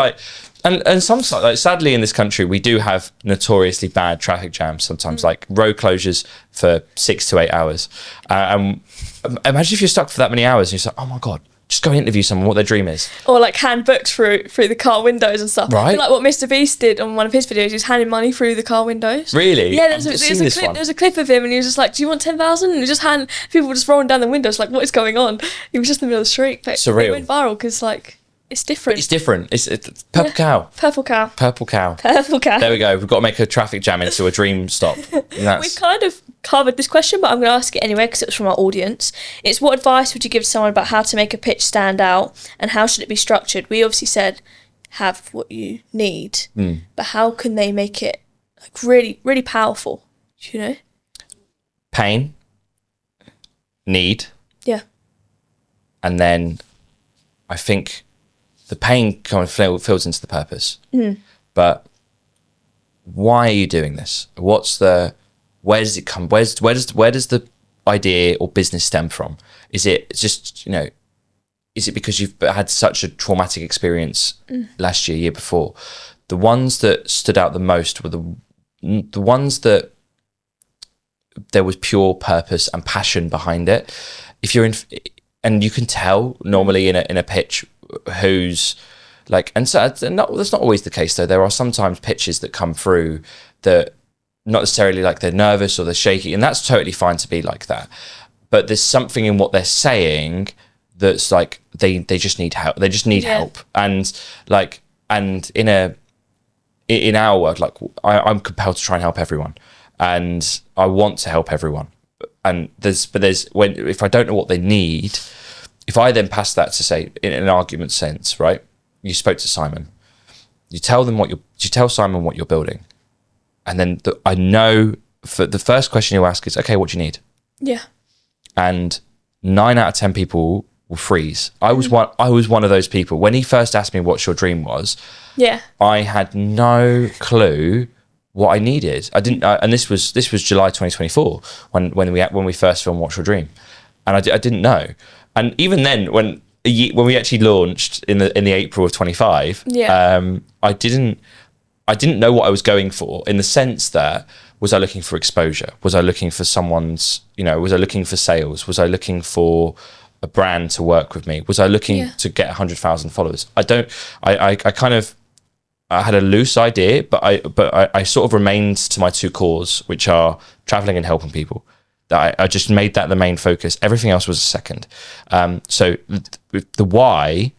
And sometimes, like, sadly, in this country, we do have notoriously bad traffic jams sometimes, like road closures for 6 to 8 hours. Imagine if you're stuck for that many hours and you're like, oh my God, just go interview someone what their dream is. Or like hand books through the car windows and stuff. Right. Like what Mr. Beast did on one of his videos, he was handing money through the car windows. Really? Yeah, there's a clip of him and he was just like, do you want 10,000? And he just people were just rolling down the windows like, what is going on? He was just in the middle of the street. But surreal. It went viral because like, it's different. It's purple cow. Purple cow. Purple cow. Purple cow. There we go. We've got to make a traffic jam into a dream stop. We've kind of covered this question, but I'm going to ask it anyway because it was from our audience. It's, what advice would you give someone about how to make a pitch stand out and how should it be structured? We obviously said have what you need, but how can they make it like really, really powerful? Do you know? Pain. Need. Yeah. And then I think the pain kind of fills into the purpose. But why are you doing this? Where does it come? Where does the idea or business stem from? Is it just, you know, is it because you've had such a traumatic experience last year before? The ones that stood out the most were the ones that there was pure purpose and passion behind it. If you're in, and you can tell normally in a pitch who's like, and so that's not always the case though. There are sometimes pitches that come through that not necessarily like they're nervous or they're shaky, and that's totally fine to be like that. But there's something in what they're saying that's like they just need help. They just need help, and like, and in our world, like I'm compelled to try and help everyone, and I want to help everyone. And if I don't know what they need, if I then pass that to say in an argument sense, right? You spoke to Simon, you tell Simon what you're building, and then I know for the first question you'll ask is, okay, what do you need? Yeah. And 9 out of 10 people will freeze. I was one of those people. When he first asked me what's your dream was, I had no clue what I needed. I didn't, and this was July 2024 when we first filmed What's Your Dream, and I didn't know. And even then, when we actually launched in the April of 25, I didn't know what I was going for, in the sense that, was I looking for exposure? Was I looking for someone's, was I looking for sales? Was I looking for a brand to work with me? Was I looking to get 100,000 followers? I had a loose idea, but I sort of remained to my two cores, which are traveling and helping people. That I just made that the main focus. Everything else was a second. So the why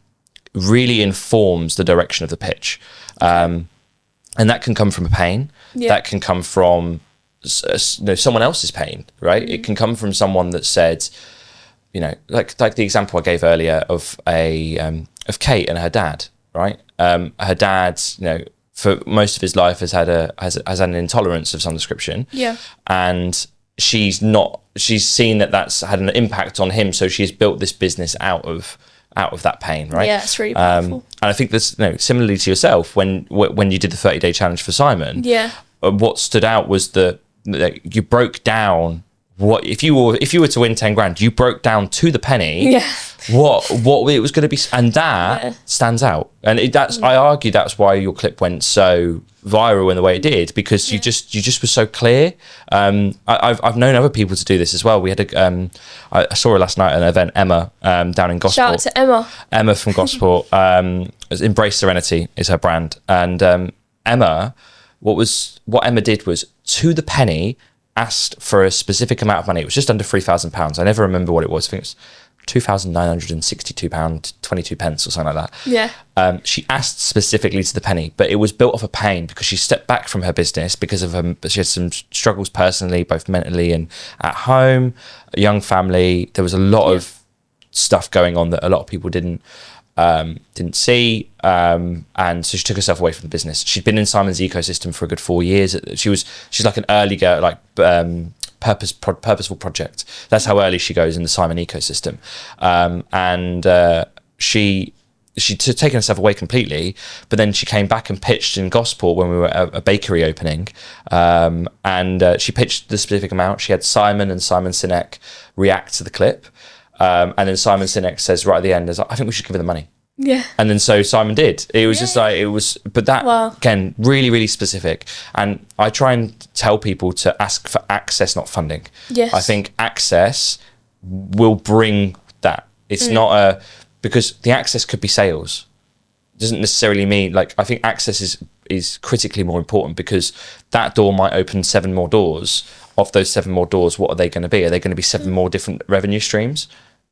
really informs the direction of the pitch. And that can come from a pain. Yeah. That can come from someone else's pain, right? It can come from someone that said, like the example I gave earlier of Kate and her dad, right? Her dad, for most of his life has had an intolerance of some description. Yeah. And she's seen that's had an impact on him, so she's built this business out of that pain, right? Yeah, it's really powerful. And I think this, similarly to yourself, when you did the 30-day challenge for Simon, what stood out was you broke down what if you were to win 10 grand, you broke down to the penny what it was going to be, and that stands out. And I argue that's why your clip went so viral in the way it did, because you just were so clear. I've known other people to do this as well. We had I saw her last night at an event, Emma, down in Gosport. Shout out to Emma from Gosport. Embrace Serenity is her brand, and Emma, what Emma did was, to the penny, asked for a specific amount of money. It was just under £3,000. I never remember what it was. I think it was £2,962.22 or something like that. Yeah. She asked specifically to the penny, but it was built off a pain because she stepped back from her business because of she had some struggles personally, both mentally and at home, a young family. There was a lot of stuff going on that a lot of people didn't see, and so she took herself away from the business. She'd been in Simon's ecosystem for a good 4 years. She's like an early girl, like purposeful project. That's how early she goes in the Simon ecosystem, and she'd taken herself away completely. But then she came back and pitched in Gosport when we were at a bakery opening, and she pitched the specific amount. She had Simon and Simon Sinek react to the clip. And then Simon Sinek says right at the end, I think we should give her the money. Yeah. And then so Simon did. It was but that, again, really, really specific. And I try and tell people to ask for access, not funding. Yes. I think access will bring that. It's not because the access could be sales. It doesn't necessarily mean, I think access is critically more important, because that door might open 7 more doors. Of those 7 more doors, what are they going to be? Are they going to be 7 more different revenue streams?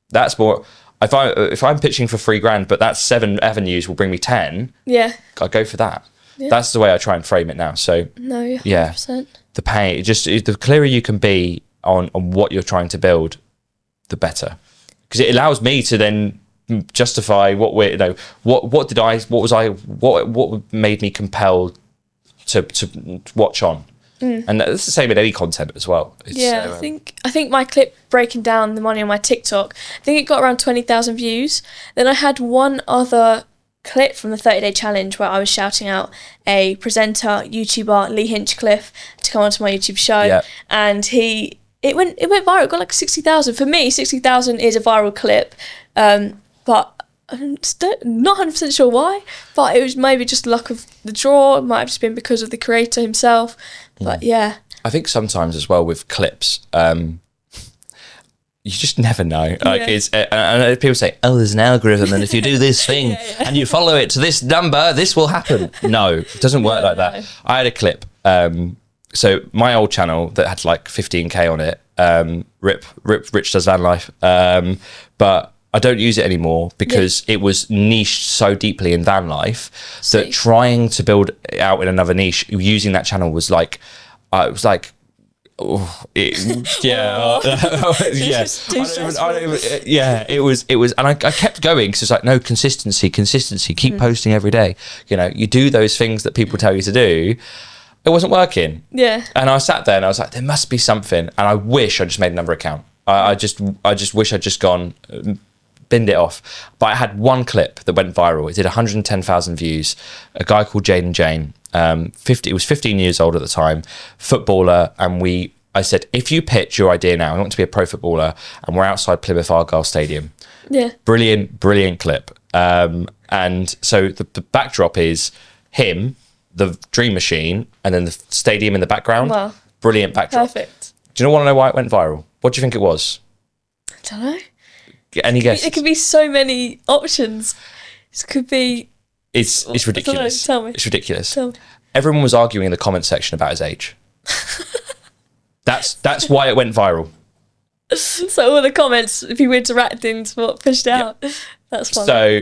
That's more. If I'm pitching for £3,000, but that's 7 avenues will bring me 10. Yeah, I go for that. Yeah. That's the way I try and frame it now. So 100%. The pay, the clearer you can be on what you're trying to build, the better, because it allows me to then justify what made me compelled to watch on. And that's the same in any content as well. I think my clip breaking down the money on my TikTok, I think it got around 20,000 views. Then I had one other clip from the 30-day challenge where I was shouting out a presenter, YouTuber, Lee Hinchcliffe, to come onto my YouTube show, and it went viral. It got like 60,000. For me, 60,000 is a viral clip, but I'm not 100% sure why, but it was maybe just luck of the draw. It might have just been because of the creator himself. But I think sometimes as well with clips, you just never know. And people say, "Oh, there's an algorithm, and if you do this thing and you follow it to this number, this will happen." No, it doesn't work like that. I had a clip. So my old channel that had like 15k on it. Rip Rich Does Van Life. But I don't use it anymore because it was niched so deeply in van life that trying to build it out in another niche using that channel was like, it was like, it was, and I kept going because it's like, no, consistency, keep posting every day. You do those things that people tell you to do. It wasn't working. Yeah. And I sat there and I was like, there must be something. And I wish I just made another account. I just wish I'd just gone, binned it off. But I had one clip that went viral. It did 110,000 views. A guy called Jaden Jane, he was 15 years old at the time, footballer, and I said, if you pitch your idea now, I want to be a pro footballer, and we're outside Plymouth Argyle Stadium. Yeah. Brilliant clip. And so the backdrop is him, the dream machine, and then the stadium in the background. Wow. Brilliant backdrop. Perfect. Do you want to know why it went viral? What do you think it was? I don't know. Any guess? It could be so many options. It could be... It's ridiculous. Tell me. It's ridiculous. Tell me. Everyone was arguing in the comment section about his age. That's why it went viral. So all the comments, people interacting to what pushed out. That's fun. So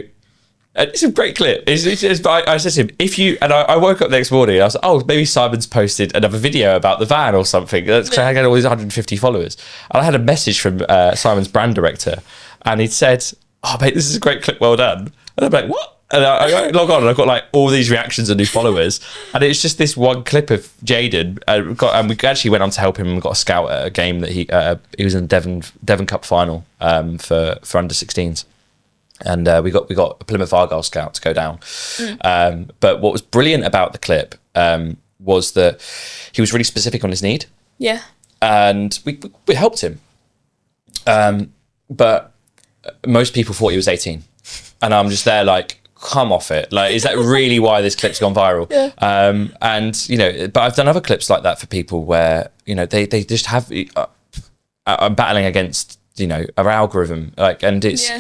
And it's a great clip. I said to him, if you, and I woke up the next morning and I was like, oh, maybe Simon's posted another video about the van or something. That's because I had all these 150 followers. And I had a message from Simon's brand director, and he'd said, oh, mate, this is a great clip, well done. And I'm like, what? And I log on and I've got like all these reactions and new followers. And it's just this one clip of Jaden. And we actually went on to help him and got a scout at a game that he was in the Devon Cup final for under 16s. And we got a Plymouth Argyle scout to go down. But what was brilliant about the clip was that he was really specific on his need. Yeah. And we helped him. But most people thought he was 18. And I'm just there like, come off it. Like, is that really why this clip's gone viral? Yeah. And, you know, but I've done other clips like that for people where, you know, they just have, I'm battling against, you know, our algorithm. Like, and it's,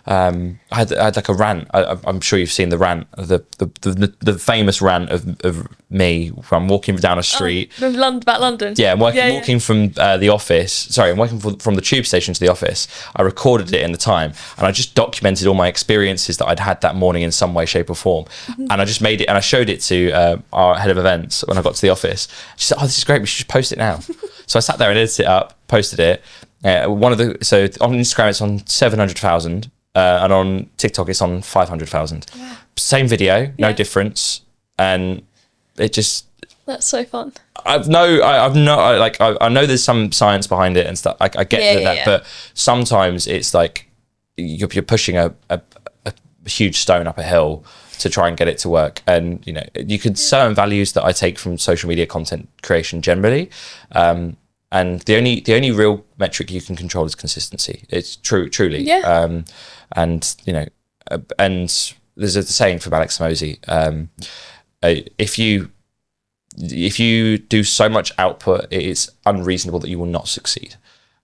I had like a rant. I'm sure you've seen the rant, the famous rant of me when I'm walking down a street. About London. Yeah, I'm walking from the office. Sorry, I'm walking from the tube station to the office. I recorded it in the time, and I just documented all my experiences that I'd had that morning in some way, shape, or form. And I just made it, and I showed it to our head of events when I got to the office. She said, "Oh, this is great. We should just post it now." So I sat there and edited it up, posted it. So on Instagram it's on 700,000. And on TikTok, it's on 500,000. Wow. Same video, no difference, and it just. That's so fun. I know there's some science behind it and stuff. I get that, but sometimes it's like you're pushing a huge stone up a hill to try and get it to work. And you know, you could certain values that I take from social media content creation generally. And the only real metric you can control is consistency. It's truly. Yeah. And you know, and there's a saying from Alex Mosey. If you do so much output, it is unreasonable that you will not succeed.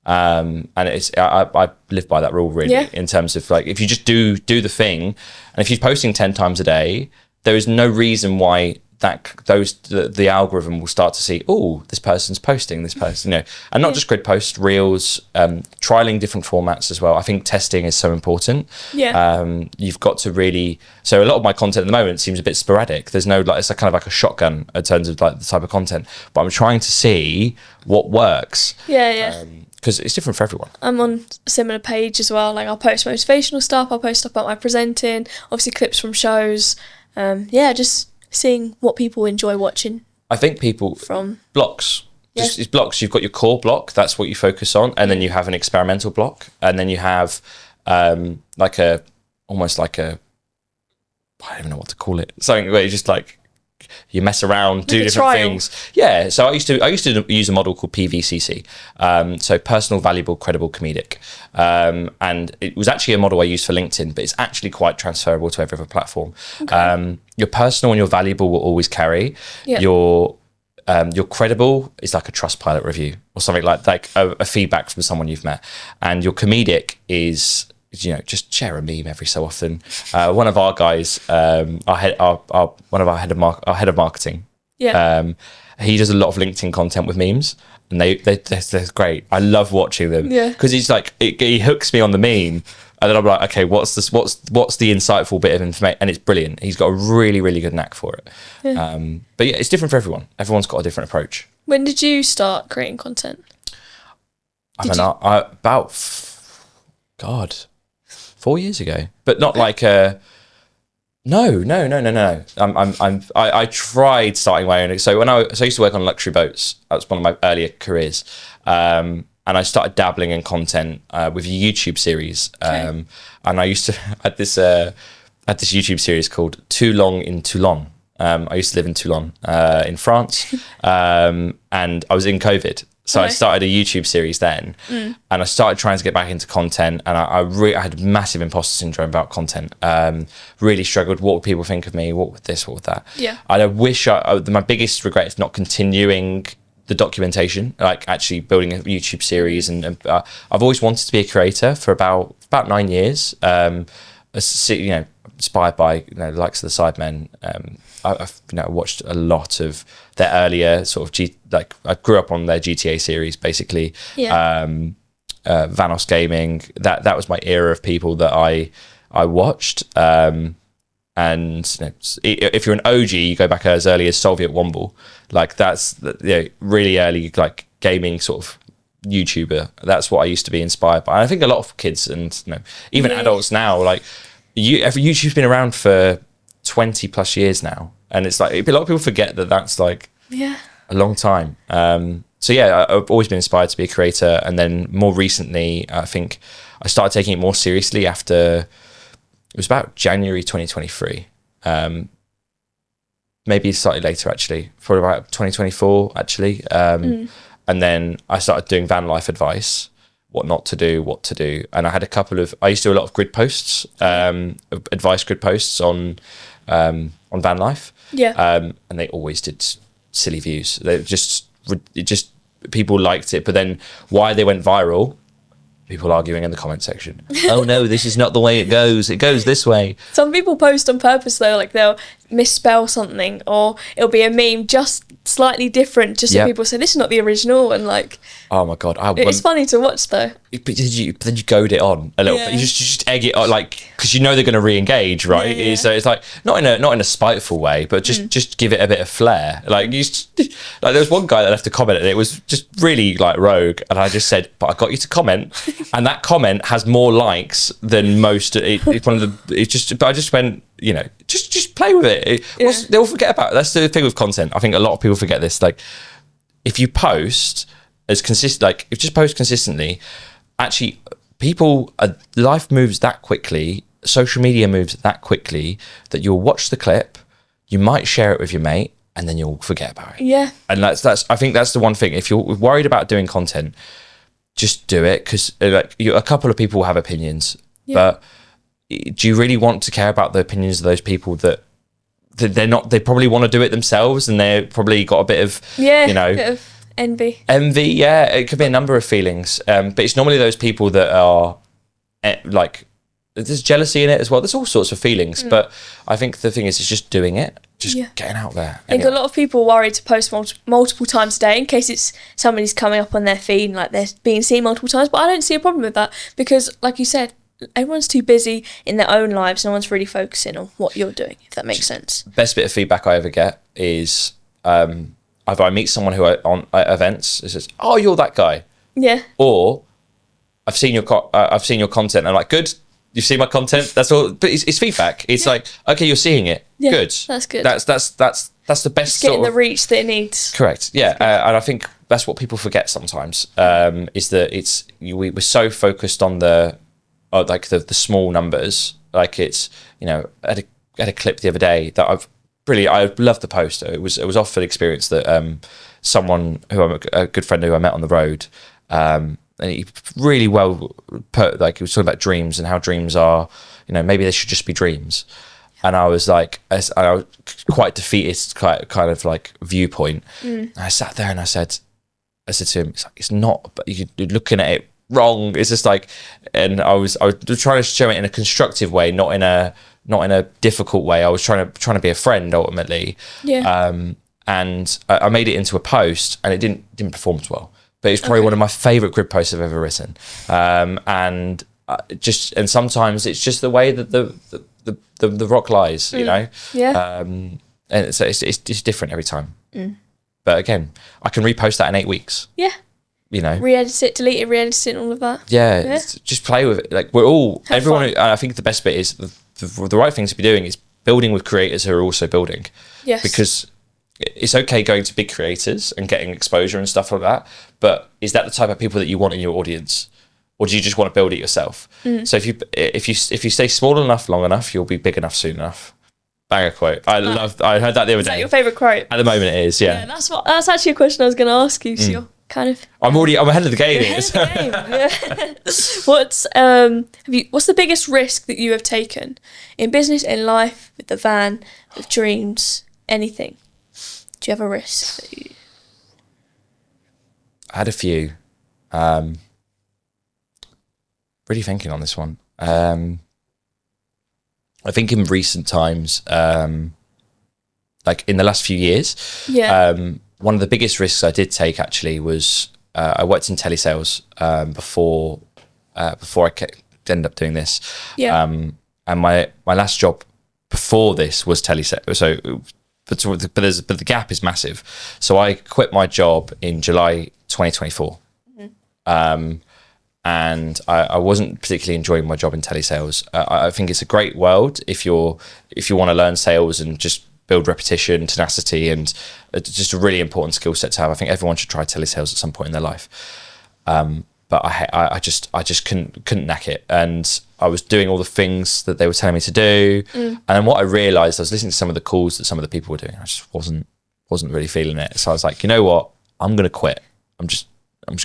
And I live by that rule really, in terms of like, if you just do the thing, and if you're posting 10 times a day, there is no reason why the algorithm will start to see, oh, this person's posting, this person, you know, and not just grid posts, reels, trialing different formats as well. I think testing is so important. You've got to really, so a lot of my content at the moment seems a bit sporadic. There's no, like, it's kind of like a shotgun in terms of like the type of content, but I'm trying to see what works. Because it's different for everyone. I'm on a similar page as well. Like, I'll post motivational stuff, I'll post stuff about my presenting, obviously clips from shows. Just seeing what people enjoy watching. I think people from blocks. It's blocks. You've got your core block, that's what you focus on, and then you have an experimental block, and then you have almost like a, I don't even know what to call it. Something where you just like, you mess around, do different things. Yeah. So I used to use a model called PVCC. So personal, valuable, credible, comedic. And it was actually a model I used for LinkedIn, but it's actually quite transferable to every other platform. Okay. Your personal and your valuable will always carry. Yep. Your credible is like a Trustpilot review or something like a feedback from someone you've met. And your comedic is, you know, just share a meme every so often. One of our guys, our head of marketing. Yeah. He does a lot of LinkedIn content with memes, and they're great. I love watching them. Yeah. Because he's like, he hooks me on the meme, and then I'm like, okay, what's the insightful bit of information? And it's brilliant. He's got a really, really good knack for it. Yeah. But yeah, it's different for everyone. Everyone's got a different approach. When did you start creating content? About 4 years ago, but not like a. No. I tried starting my own. So I used to work on luxury boats. That was one of my earlier careers, and I started dabbling in content with a YouTube series. Okay. And I used to had this YouTube series called Too Long in Toulon. I used to live in Toulon, in France, and I was in COVID. So I started a YouTube series then, and I started trying to get back into content, and I had massive imposter syndrome about content. Really struggled. What would people think of me? What would this? What would that? Yeah. And I wish my biggest regret is not continuing the documentation, like actually building a YouTube series. And I've always wanted to be a creator for about 9 years. Inspired by the likes of the Sidemen. I've watched a lot of their earlier sort of I grew up on their GTA series basically. Yeah. Vanos Gaming. That was my era of people that I watched. And if you're an OG, you go back as early as Soviet Womble. Like that's really early, like gaming sort of YouTuber. That's what I used to be inspired by. And I think a lot of kids and even adults now, like YouTube's been around for 20 plus years now, and it's like a lot of people forget that that's like a long time. So I've always been inspired to be a creator, and then more recently, I think I started taking it more seriously after. It was about January 2023, maybe slightly later actually, for about 2024 actually. And then I started doing van life advice, what not to do, what to do. And I had I used to do a lot of grid posts, advice grid posts on van life. Yeah. And they always did silly views. People liked it, but then why they went viral, people arguing in the comment section. Oh no, this is not the way it goes. It goes this way. Some people post on purpose though, like they'll misspell something, or it'll be a meme just slightly different, just so people say this is not the original, and like. Oh my god, it's funny to watch though. But then you goad it on a little bit. You just egg it on, like, because you know they're going to re-engage, right? Yeah. So it's like not in a spiteful way, but just give it a bit of flair. Like there was one guy that left a comment, and it was just really like rogue, and I just said, "But I got you to comment," and that comment has more likes than most. But I just went, just play with it. They'll forget about it. That's the thing with content. I think a lot of people forget this. Like, if you post as consistent, like if you just post consistently, actually life moves that quickly, social media moves that quickly that you'll watch the clip, you might share it with your mate, and then you'll forget about it. Yeah. And I think that's the one thing. If you're worried about doing content, just do it, because a couple of people will have opinions, but do you really want to care about the opinions of those people that they're not? They probably want to do it themselves, and they've probably got a bit of bit of envy. It could be a number of feelings, but it's normally those people that are like, there's jealousy in it as well. There's all sorts of feelings, but I think the thing is just doing it, just getting out there. I think a lot of people worry to post multiple times a day in case it's somebody's coming up on their feed and like they're being seen multiple times, but I don't see a problem with that, because like you said, everyone's too busy in their own lives. No one's really focusing on what you're doing, if that makes sense. Best bit of feedback I ever get is either I meet someone who on events, it says, "Oh, you're that guy," or I've seen your content. And I'm like, "Good, you've seen my content." That's all. But it's feedback. It's like, okay, you're seeing it. Good. That's good. That's the best. It's getting the reach that it needs. Correct. Yeah, and I think that's what people forget sometimes. Is that we're so focused on the small numbers. Like it's I had a clip the other day that I loved the post. It was off an experience that someone who I'm a good friend who I met on the road, and he really well put, like, he was talking about dreams and how dreams are, maybe they should just be dreams. And I was like, I was quite defeatist, kind of like viewpoint. And I sat there and I said to him, it's not, but you're looking at it wrong. It's just like, and I was trying to show it in a constructive way, not in a difficult way. I was trying to be a friend ultimately. Yeah. And I made it into a post, and it didn't perform as well. But it's probably one of my favourite grid posts I've ever written. And sometimes it's just the way that the rock lies, Yeah. And so it's different every time. But again, I can repost that in 8 weeks. Yeah. Re-edit it, delete it, re-edit it, and all of that. Yeah. Just play with it. Like everyone. I think the best bit is the right thing to be doing is building with creators who are also building. Yes. Because it's okay going to big creators and getting exposure and stuff like that, but is that the type of people that you want in your audience, or do you just want to build it yourself? So if you stay small enough, long enough, you'll be big enough soon enough. Banger quote. I heard that the other day. Is that your favourite quote? At the moment, it is. Yeah. That's actually a question I was going to ask you. So you're kind of. I'm ahead of the game. What's the biggest risk that you have taken in business, in life, with the van, with dreams, anything? Do you have a risk that you... I had a few. Really thinking on this one. I think in recent times, like in the last few years, one of the biggest risks I did take actually was I worked in telesales before I ended up doing this. Yeah. And my last job before this was telesales. So, but the gap is massive. So I quit my job in July 2024. And I wasn't particularly enjoying my job in telesales. I think it's a great world if you want to learn sales and just build repetition, tenacity, and just a really important skill set to have. I think everyone should try telesales at some point in their life. But I just couldn't knack it, and I was doing all the things that they were telling me to do. And then what I realised, I was listening to some of the calls that some of the people were doing. I just wasn't really feeling it. So I was like, you know what? I'm going to quit. I'm just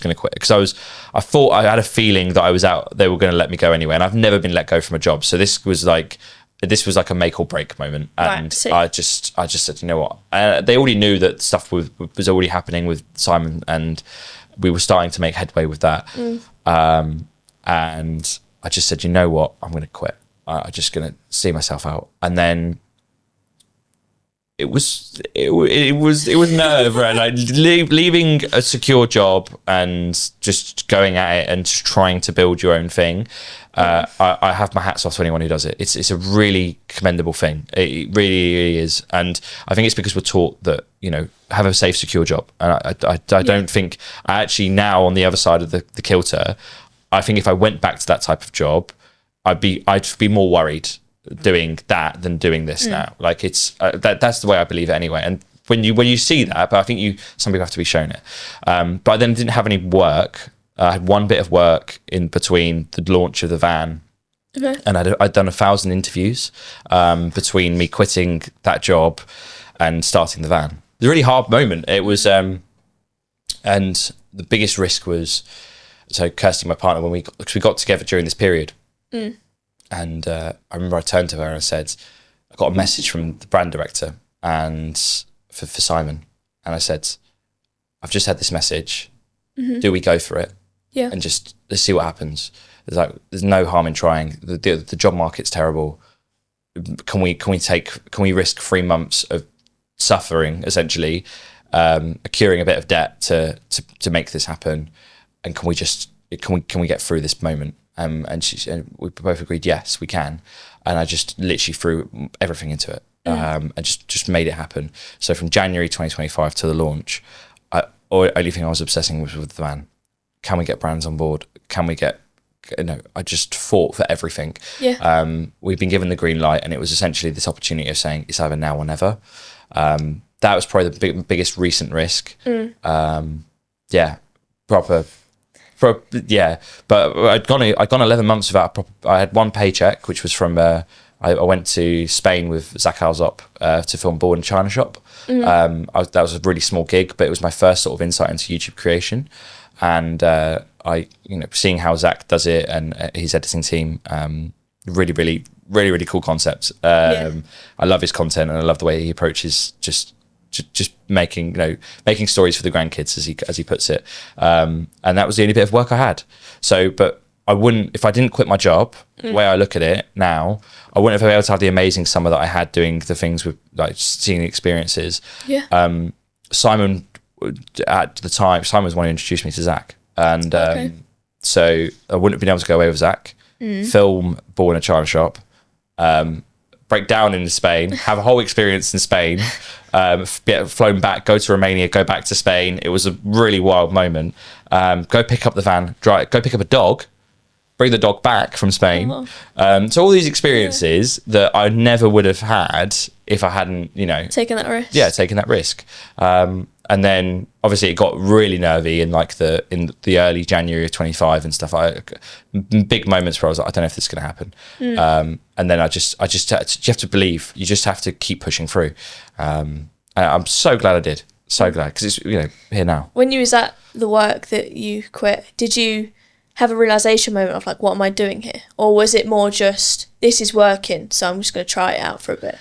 going to quit, because I thought I had a feeling that I was out. They were going to let me go anyway, and I've never been let go from a job. So this was like a make or break moment, and right, I just said, you know what? They already knew that stuff was already happening with Simon, and we were starting to make headway with that. And I just said, you know what? I'm going to quit. I'm just going to see myself out, and then. It was nerve, right? Like leaving a secure job and just going at it and just trying to build your own thing. I have my hats off to anyone who does it. It's a really commendable thing. It really is, and I think it's because we're taught that, you know, have a safe, secure job. And I don't think I actually, now on the other side of the kilter, I think if I went back to that type of job, I'd be more worried doing that than doing this now. Like it's that's the way I believe it anyway. And when you see that, but I think some people have to be shown it. But I then didn't have any work. I had one bit of work in between the launch of the van, and I'd done 1,000 interviews between me quitting that job and starting the van. It was a really hard moment. It was, and the biggest risk was, so Kirsty, my partner, when we got together during this period. And I remember I turned to her and I said, I got a message from the brand director and for Simon. And I said, I've just had this message. Do we go for it? Yeah. And just let's see what happens. There's no harm in trying. The job market's terrible. Can we risk 3 months of suffering, essentially, accruing a bit of debt to make this happen? And can we get through this moment? And we both agreed, yes, we can. And I just literally threw everything into it, and just made it happen. So from January 2025 to the launch, only thing I was obsessing with the van. Can we get brands on board? Can we get, I just fought for everything. Yeah. We've been given the green light, and it was essentially this opportunity of saying it's either now or never. That was probably the biggest recent risk. But I'd gone 11 months without I had one paycheck, which was from I went to Spain with Zach Alsop to film Born in China Shop. That was a really small gig, but it was my first sort of insight into YouTube creation, and seeing how Zach does it and his editing team, really cool concept. I love his content, and I love the way he approaches just making stories for the grandkids, as he puts it, and that was the only bit of work I had. So, but I wouldn't, if I didn't quit my job, the way I look at it now, I wouldn't have been able to have the amazing summer that I had doing the things with, like, seeing the experiences. Simon, at the time, Simon was the one who introduced me to Zach, and so I wouldn't have been able to go away with Zach, film Born in a China Shop, break down in Spain, have a whole experience in Spain, get flown back, go to Romania, go back to Spain. It was a really wild moment. Go pick up the van, go pick up a dog, bring the dog back from Spain. So all these experiences that I never would have had if I hadn't, taken that risk. Yeah, taken that risk. And then obviously it got really nervy in the early January of 25 and stuff. Big moments where I was like, I don't know if this is going to happen. And then you have to believe. You just have to keep pushing through. And I'm so glad I did. So glad, because it's here now. When you was at the work that you quit, did you have a realization moment of like, what am I doing here? Or was it more just, this is working, so I'm just going to try it out for a bit?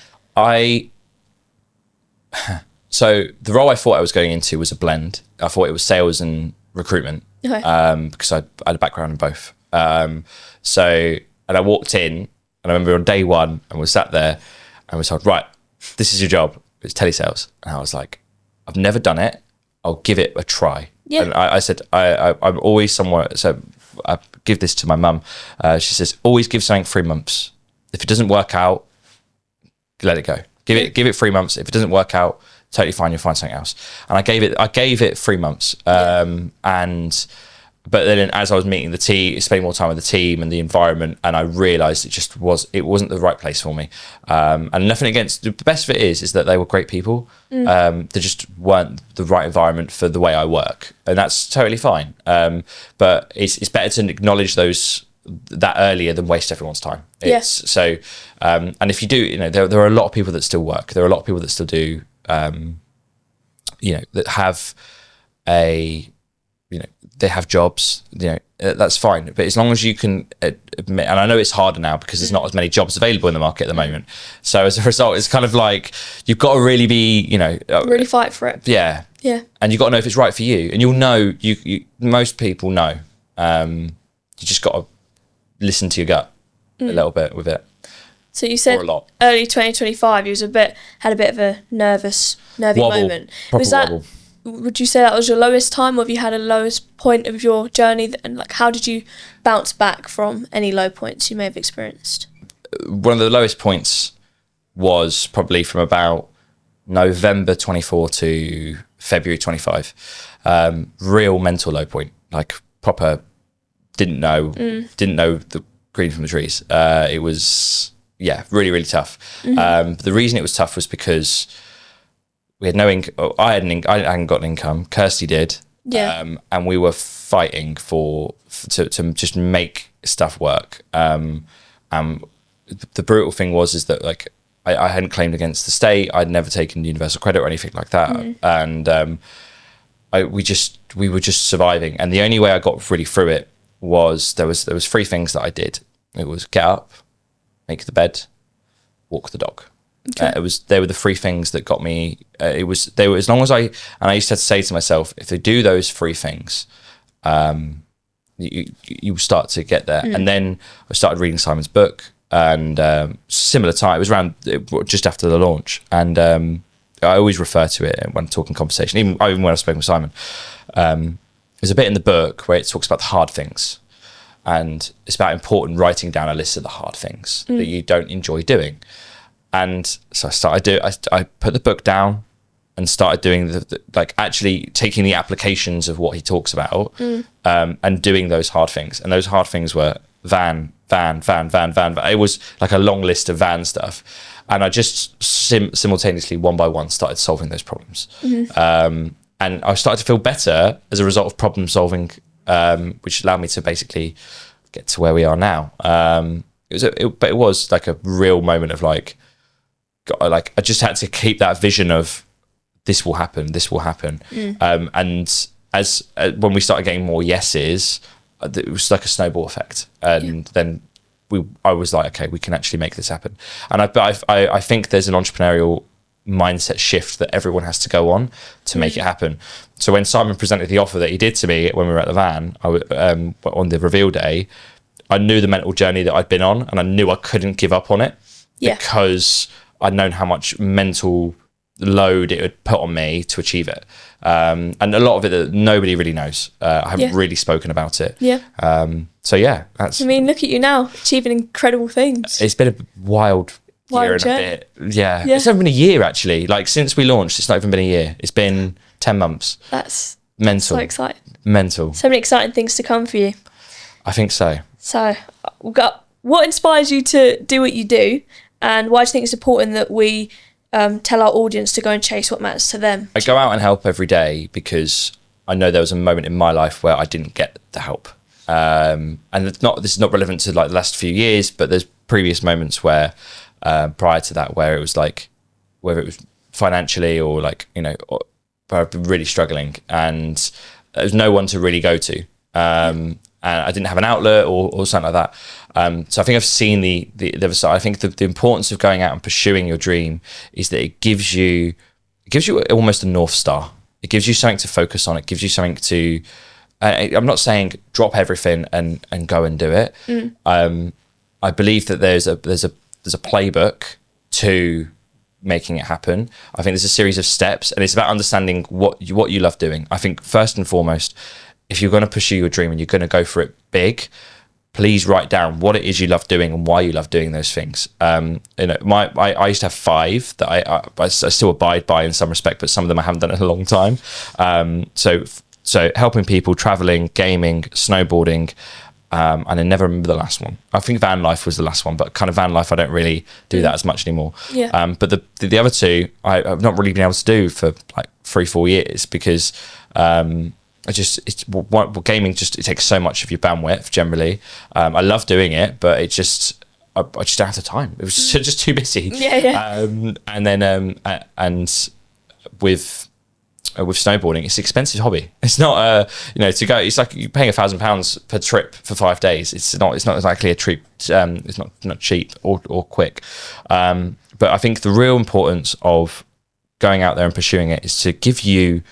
So the role I thought I was going into was a blend. I thought it was sales and recruitment, because I had a background in both. And I walked in, and I remember on day one, and was sat there, and was told, right, this is your job. It's telesales. And I was like, I've never done it. I'll give it a try. Yeah. And I said, I'm always somewhat, so I give this to my mum. She says, always give something 3 months. If it doesn't work out, let it go. Give it 3 months. If it doesn't work out, totally fine. You'll find something else. And I gave it 3 months. But then as I was meeting the team, spending more time with the team and the environment, and I realised it wasn't the right place for me. And nothing against, the best of it is that they were great people. They just weren't the right environment for the way I work, and that's totally fine. But it's better to acknowledge that earlier than waste everyone's time. So, and if you do, there are a lot of people that still work. There are a lot of people that still do, that have they have jobs, that's fine. But as long as you can admit, and I know it's harder now because there's not as many jobs available in the market at the moment. So as a result, it's kind of like, you've got to really be, really fight for it. Yeah. Yeah. And you've got to know if it's right for you. And you'll know, most people know. You just got to listen to your gut a little bit with it. So you said early 2025, you had a bit of a nervy wobble, moment. Wobble. Would you say that was your lowest time, or have you had a lowest point of your journey? And like, how did you bounce back from any low points you may have experienced? One of the lowest points was probably from about November 24 to February 25. Real mental low point, like proper, didn't know the green from the trees. It was, really, really tough. The reason it was tough was because we had no income. I hadn't got an income. Kirsty did. Yeah. And we were fighting to just make stuff work. And the brutal thing was that like I hadn't claimed against the state. I'd never taken universal credit or anything like that. And we were just surviving. And the only way I got really through it was there was 3 things that I did. It was get up, make the bed, walk the dog. Okay. They were the 3 things that got me. They were as long as I used to say to myself, if they do those 3 things, you start to get there. And then I started reading Simon's book, and similar time. It was around just after the launch, and I always refer to it when talking conversation, even when I was speaking with Simon. There's a bit in the book where it talks about the hard things, and it's about important writing down a list of the hard things that you don't enjoy doing. And so I put the book down and started doing like actually taking the applications of what he talks about, and doing those hard things. And those hard things were van. It was like a long list of van stuff. And I just simultaneously, one by one, started solving those problems. And I started to feel better as a result of problem solving, which allowed me to basically get to where we are now. But it was like a real moment of like I just had to keep that vision of this will happen. And as when we started getting more yeses, it was like a snowball effect. And then I was like, okay, we can actually make this happen. And I think there's an entrepreneurial mindset shift that everyone has to go on to make it happen. So when Simon presented the offer that he did to me when we were at the van, on the reveal day, I knew the mental journey that I'd been on, and I knew I couldn't give up on it because I'd known how much mental load it would put on me to achieve it. And a lot of it that nobody really knows. I haven't really spoken about it. So that's... I mean, look at you now, achieving incredible things. It's been a wild year and a bit. Yeah. It's not even a year, actually. Like, since we launched, it's not even been a year. It's been 10 months. That's mental. So exciting. Mental. So many exciting things to come for you. I think so. So, what inspires you to do what you do, and why do you think it's important that we tell our audience to go and chase what matters to them? I go out and help every day because I know there was a moment in my life where I didn't get the help. And this is not relevant to like the last few years, but there's previous moments where prior to that where it was like, whether it was financially or like, or I've been really struggling, and there was no one to really go to. And I didn't have an outlet or something like that. So I think I've seen the other side. I think the importance of going out and pursuing your dream is that it gives you almost a North Star. It gives you something to focus on. It gives you something to, I'm not saying drop everything and go and do it. I believe that there's a playbook to making it happen. I think there's a series of steps, and it's about understanding what you love doing. I think first and foremost, if you're going to pursue your dream and you're going to go for it big, please write down what it is you love doing and why you love doing those things. I used to have 5 that I still abide by in some respect, but some of them I haven't done in a long time. So helping people, traveling, gaming, snowboarding, and I never remember the last one. I think van life was the last one, but kind of van life I don't really do that as much anymore. But the other 2 I've not really been able to do for like 3-4 years because gaming it takes so much of your bandwidth generally. I love doing it, but I just don't have the time. It was just too busy. And then with snowboarding, it's an expensive hobby. It's not to go. It's like you're paying £1,000 per trip for 5 days. It's not exactly a treat. It's not cheap or quick. But I think the real importance of going out there and pursuing it is to give you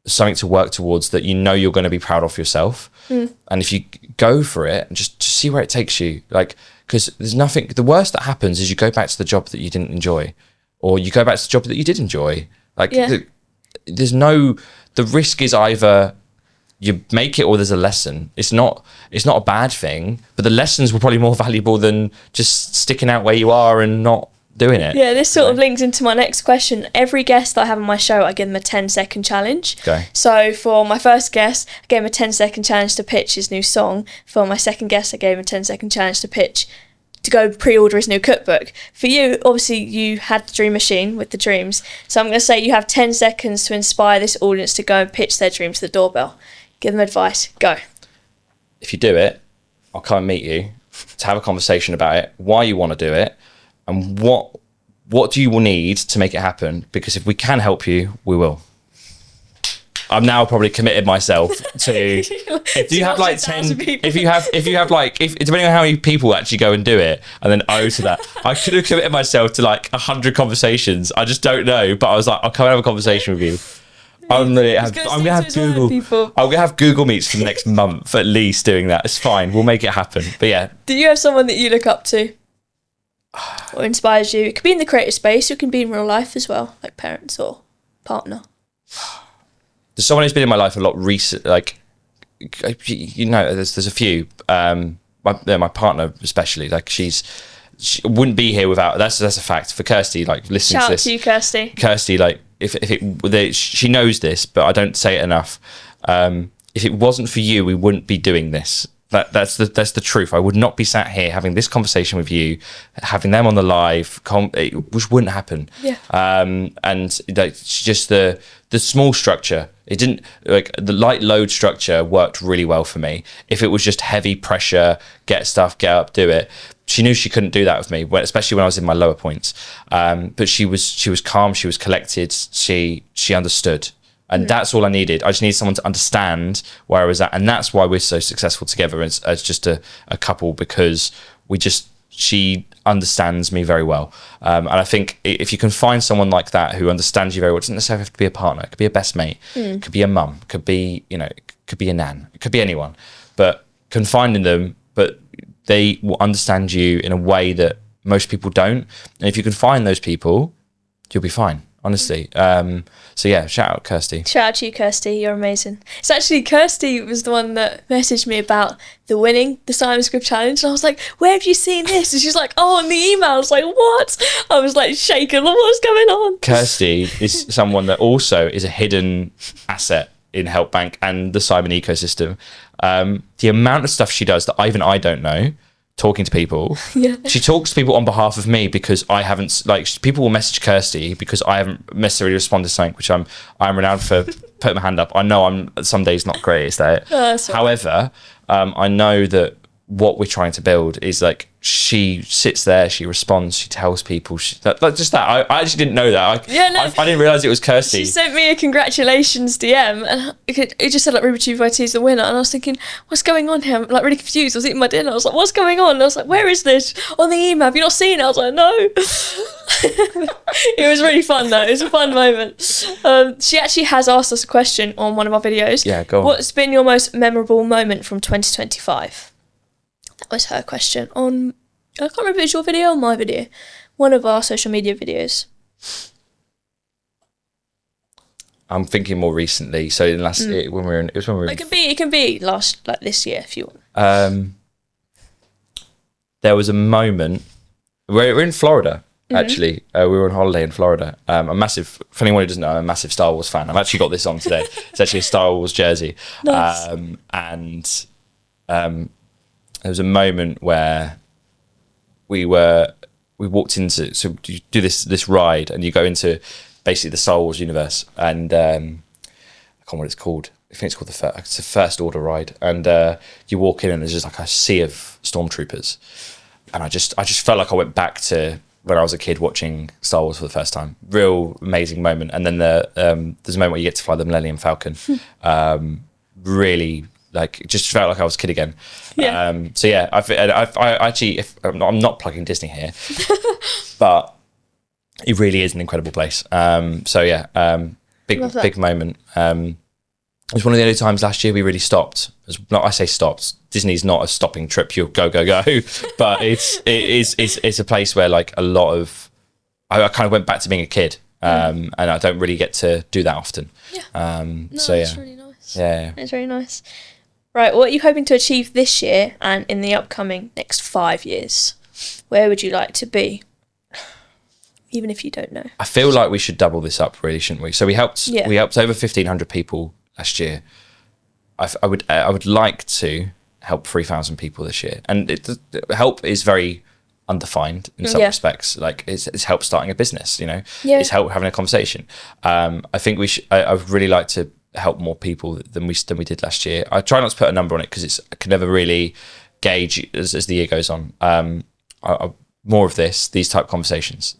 something to work towards that you're going to be proud of yourself. And if you go for it and just see where it takes you, like, because there's nothing, the worst that happens is you go back to the job that you didn't enjoy, or you go back to the job that you did enjoy. Like the risk is either you make it or there's a lesson. It's not a bad thing, but the lessons were probably more valuable than just sticking out where you are and not doing it. Yeah, this sort of links into my next question. Every guest that I have on my show, I give them a 10-second challenge. Okay. So for my first guest, I gave him a 10-second challenge to pitch his new song. For my second guest, I gave him a 10-second challenge to go pre-order his new cookbook. For you, obviously, you had the dream machine with the dreams. So I'm going to say you have 10 seconds to inspire this audience to go and pitch their dream to the doorbell. Give them advice. Go. If you do it, I'll come and meet you to have a conversation about it, why you want to do it, and what do you need to make it happen? Because if we can help you, we will. I'm now probably committed myself to. If you have like 10, if you have like, depending on how many people actually go and do it, and then to that, I could have committed myself to like 100 conversations. I just don't know, but I was like, I'll come and have a conversation with you. I'm gonna have Google Meets for the next month at least doing that. It's fine. We'll make it happen. But yeah. Do you have someone that you look up to or inspires you? It could be in the creative space. It can be in real life as well, like parents or partner. There's someone who's been in my life a lot recent. Like, there's a few. My partner especially. Like she wouldn't be here without. That's a fact. For Kirsty, like listening to this. Shout out to you, Kirsty. Kirsty, like she knows this, but I don't say it enough. If it wasn't for you, we wouldn't be doing this. That's the truth. I would not be sat here having this conversation with you, having them on the live, which wouldn't happen. Yeah. And like just the small structure. It didn't, like, the light load structure worked really well for me. If it was just heavy pressure, get up, do it. She knew she couldn't do that with me, especially when I was in my lower points. But she was calm, she was collected, she understood. And that's all I needed. I just needed someone to understand where I was at. And that's why we're so successful together as just a couple, because she understands me very well. And I think if you can find someone like that who understands you very well, it doesn't necessarily have to be a partner. It could be a best mate. It could be a mum. It could be, it could be a nan. It could be anyone. But confiding them, but they will understand you in a way that most people don't. And if you can find those people, you'll be fine. Honestly. So yeah, shout out Kirsty. Shout out to you, Kirsty. You're amazing. It's actually Kirsty was the one that messaged me about the Simon Squibb challenge. And I was like, where have you seen this? And she's like, on the email. I was like, what? I was like shaken. What's going on? Kirsty is someone that also is a hidden asset in Help Bank and the Simon ecosystem. The amount of stuff she does that even I don't know, talking to people. Yeah. She talks to people on behalf of me because I haven't, people will message Kirsty because I haven't necessarily responded to something, which I'm renowned for putting my hand up. I know I'm some days not great at that. However, I know that what we're trying to build is like, she sits there, she responds, she tells people, I actually didn't know that. I didn't realise it was Kirsty. She sent me a congratulations DM and it just said like Ruby Tube IT is the winner, and I was thinking, what's going on here? I'm like really confused. I was eating my dinner, I was like, what's going on? And I was like, where is this? On the email, have you not seen it? I was like, no. It was really fun though, it was a fun moment. She actually has asked us a question on one of our videos. Yeah, go on. What's been your most memorable moment from 2025? That was her question on, I can't remember if it was your video or my video, one of our social media videos. I'm thinking more recently. So in last, it can be last, like this year if you want. there was a moment. We're in Florida. Actually, we were on holiday in Florida. For anyone who doesn't know, I'm a massive Star Wars fan. I've actually got this on today. It's actually a Star Wars jersey. Nice. There was a moment where we walked into, so you do this ride and you go into basically the Star Wars universe, and I can't remember what it's called. I think it's called it's the First Order ride, and you walk in and there's just like a sea of stormtroopers, and I just felt like I went back to when I was a kid watching Star Wars for the first time. Real amazing moment. And then there's a moment where you get to fly the Millennium Falcon. Really, like, it just felt like I was a kid again. Yeah. So yeah, I actually, I'm not plugging Disney here, but it really is an incredible place. So yeah, big moment. It was one of the only times last year we really stopped. I say stopped. Disney's not a stopping trip. You'll go, but it's a place where like a lot of I kind of went back to being a kid, and I don't really get to do that often. Yeah. It's really nice. Yeah, it's really nice. Right, what are you hoping to achieve this year and in the upcoming next 5 years? Where would you like to be? Even if you don't know. I feel like we should double this up, really, shouldn't we? So we helped over 1,500 people last year. I would like to help 3,000 people this year, and help is very undefined in some respects. Like it's help starting a business, it's help having a conversation. I think I would really like to help more people than we did last year. I try not to put a number on it because I can never really gauge as the year goes on. More of these type of conversations.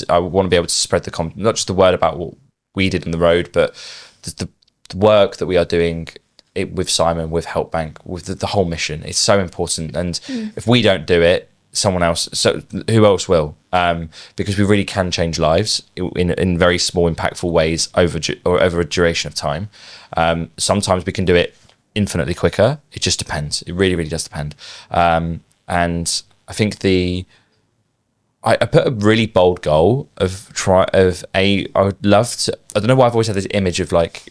I want to be able to spread not just the word about what we did on the road, but the work that we are doing with Simon, with Help Bank, with the whole mission. It's so important, and if we don't do it, someone else. So who else will? Because we really can change lives in very small, impactful ways over a duration of time. Sometimes we can do it infinitely quicker. It just depends. It really, really does depend. And I think I put a really bold goal I would love to. I don't know why I've always had this image of like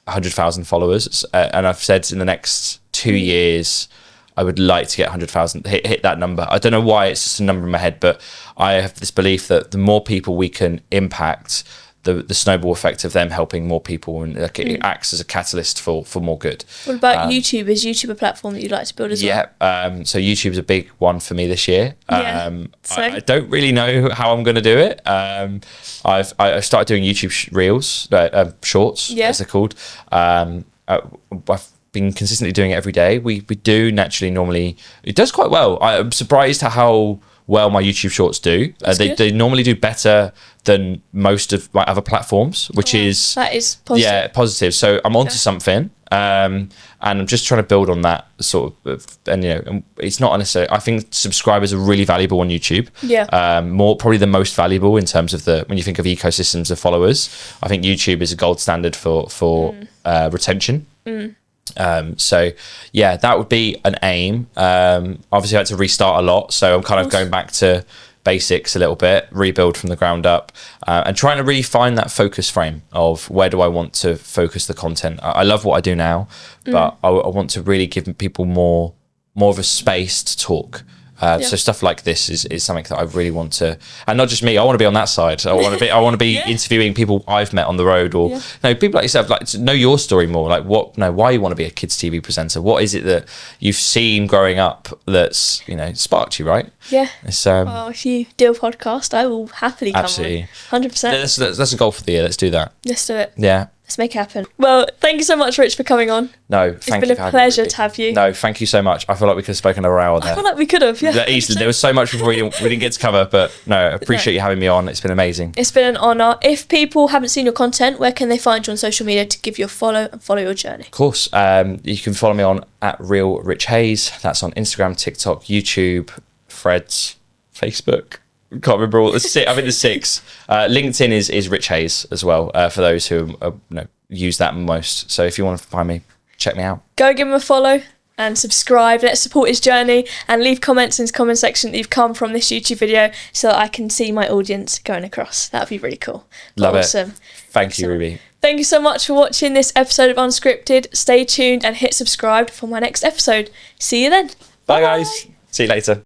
100,000 followers, and I've said in the next 2 years I would like to get 100,000, hit that number. I don't know why, it's just a number in my head, but I have this belief that the more people we can impact, the snowball effect of them helping more people, and it acts as a catalyst for more good. What about YouTube? Is YouTube a platform that you'd like to build as well? Yeah, so YouTube's a big one for me this year. I don't really know how I'm going to do it. I've started doing YouTube Reels, Shorts, as they're called. I've been consistently doing it every day. We do normally, it does quite well. I'm surprised at how well my YouTube Shorts do. They normally do better than most of my other platforms, which is positive. Yeah, positive. So I'm onto something, and I'm just trying to build on that sort of. And it's not necessarily. I think subscribers are really valuable on YouTube. Yeah. Probably the most valuable in terms of when you think of ecosystems of followers. I think YouTube is a gold standard for retention. So yeah, that would be an aim. Obviously I had to restart a lot, so I'm kind of going back to basics a little bit, rebuild from the ground up, and trying to really find that focus frame of where do I want to focus the content. I love what I do now, but I want to really give people more of a space to talk. So stuff like this is something that I really want to, and not just me. I want to be on that side. I want to be interviewing people I've met on the road, or people like yourself, like to know your story more. Like why you want to be a kids TV presenter? What is it that you've seen growing up that's sparked you, right? Yeah. If you do a podcast, I will happily come on. 100%. That's a goal for the year. Let's do that. Let's do it. Yeah. Let's make it happen. Well, thank you so much, Rich, for coming on. No, thank you. It's been a pleasure to have you. No, thank you so much. I feel like we could have spoken another hour there. I feel like we could have, yeah. Easily. There was so much before we didn't get to cover, but no, I appreciate you having me on. It's been amazing. It's been an honour. If people haven't seen your content, where can they find you on social media to give you a follow and follow your journey? Of course. You can follow me on @RealRichHayes. That's on Instagram, TikTok, YouTube, Threads, Facebook. Can't remember all. I think there's 6. LinkedIn is Rich Hayes as well, for those who use that most. So if you want to find me, check me out. Go give him a follow and subscribe. Let's support his journey, and leave comments in the comment section that you've come from this YouTube video so that I can see my audience going across. That would be really cool. Love it. Thank you, Ruby. Thank you so much for watching this episode of Unscripted. Stay tuned and hit subscribe for my next episode. See you then. Bye guys. See you later.